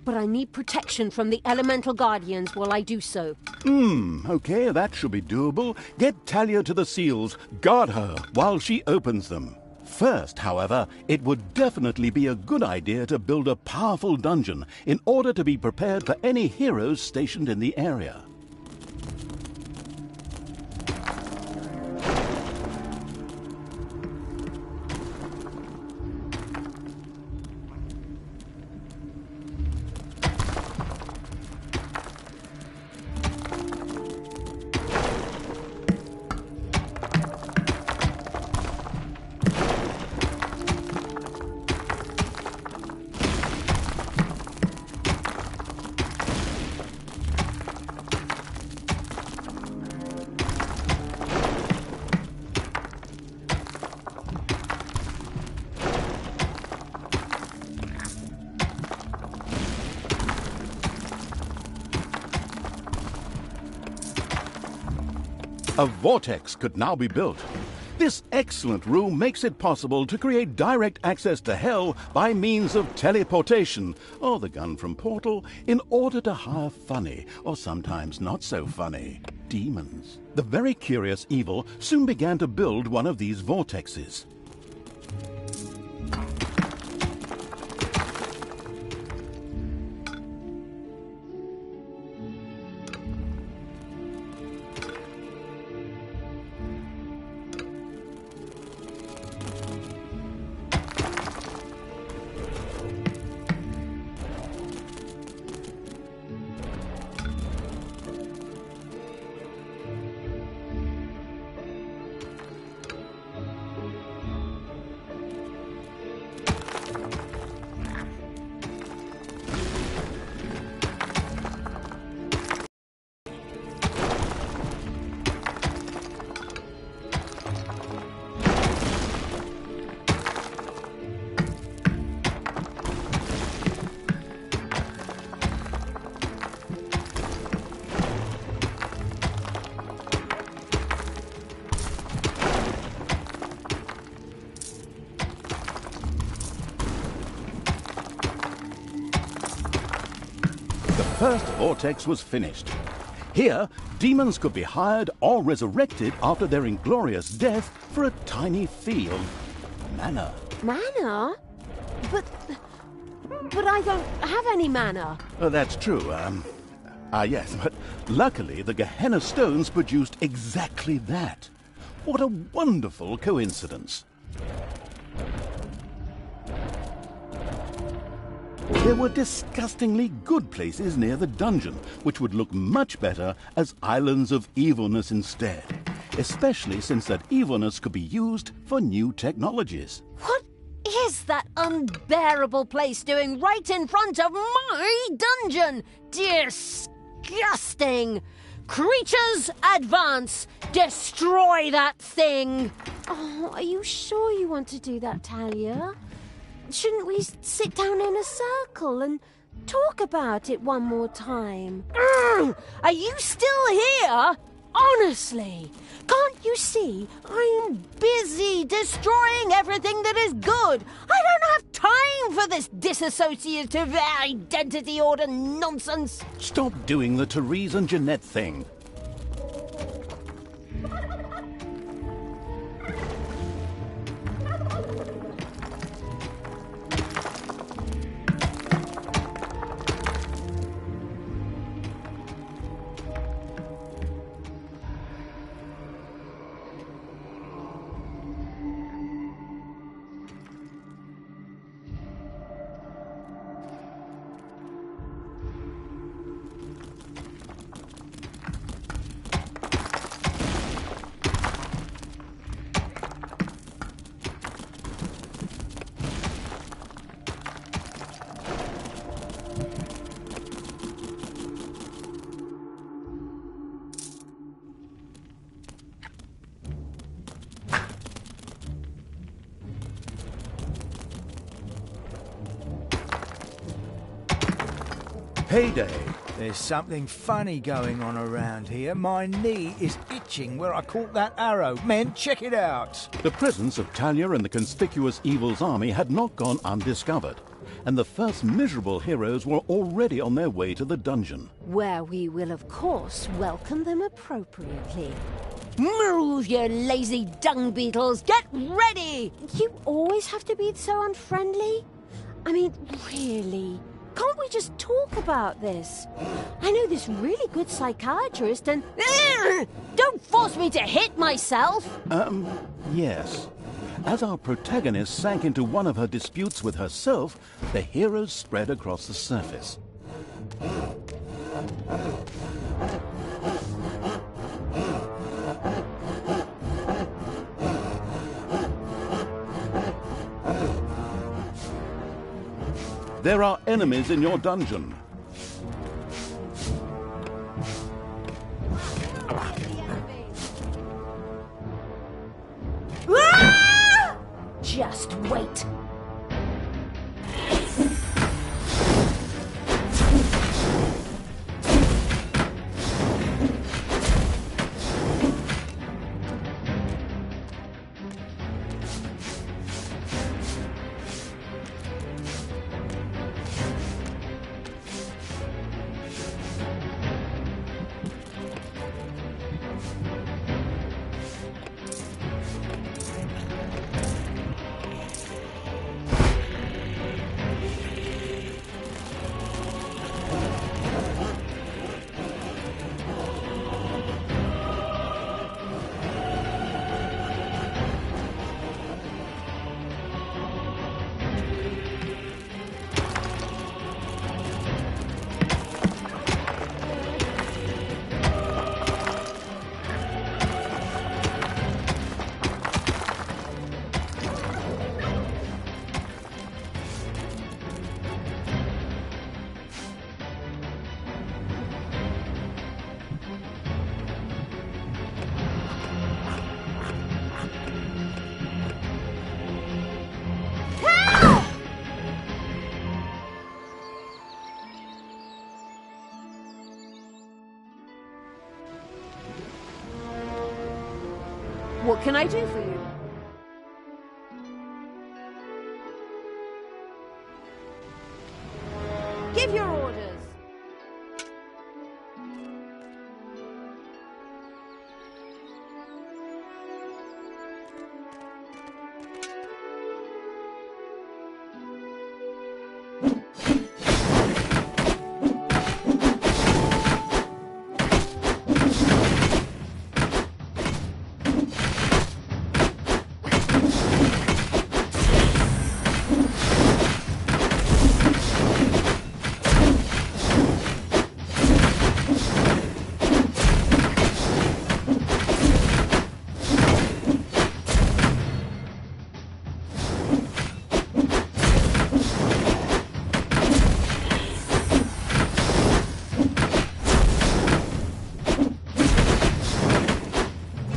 But I need protection from the elemental guardians while I do so. Okay, that should be doable. Get Talia to the seals. Guard her while she opens them. First, however, it would definitely be a good idea to build a powerful dungeon in order to be prepared for any heroes stationed in the area. A vortex could now be built. This excellent room makes it possible to create direct access to hell by means of teleportation, or the gun from Portal, in order to hire funny, or sometimes not so funny, demons. The very curious evil soon began to build one of these vortexes. The first vortex was finished. Here, demons could be hired or resurrected after their inglorious death for a tiny fee of mana. Mana? But I don't have any mana. That's true. Yes, but luckily the Gehenna stones produced exactly that. What a wonderful coincidence. There were disgustingly good places near the dungeon, which would look much better as islands of evilness instead, especially since that evilness could be used for new technologies. What is that unbearable place doing right in front of my dungeon? Disgusting! Creatures, advance! Destroy that thing! Oh, are you sure you want to do that, Talia? Shouldn't we sit down in a circle and talk about it one more time? Are you still here? Honestly, can't you see I'm busy destroying everything that is good? I don't have time for this dissociative identity order nonsense. Stop doing the Therese and Jeanette thing. Heyday! There's something funny going on around here. My knee is itching where I caught that arrow. Men, check it out. The presence of Talia and the conspicuous Evil's army had not gone undiscovered, and the first miserable heroes were already on their way to the dungeon. Where we will, of course, welcome them appropriately. Move, you lazy dung beetles! Get ready! You always have to be so unfriendly? I mean, really? Can't we just talk about this? I know this really good psychiatrist and... Don't force me to hit myself! Yes. As our protagonist sank into one of her disputes with herself, the heroes spread across the surface. There are enemies in your dungeon. Ah! Just wait. What can I do for you? Give your orders.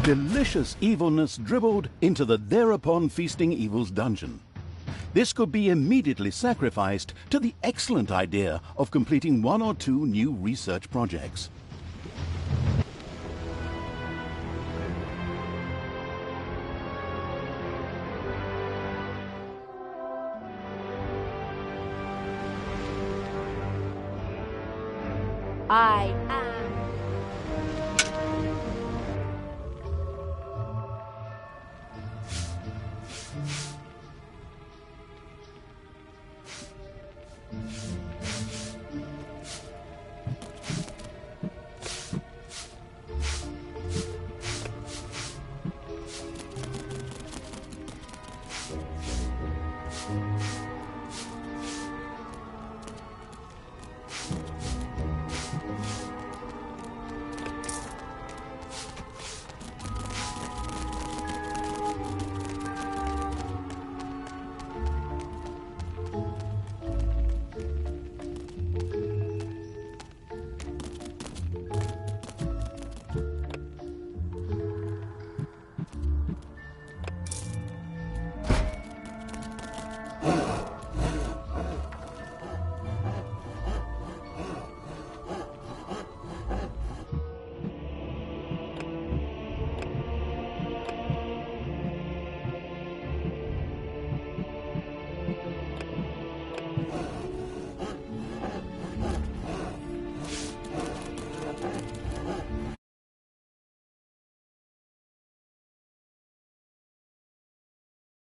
Delicious evilness dribbled into the thereupon feasting evil's dungeon. This could be immediately sacrificed to the excellent idea of completing 1 or 2 new research projects. I am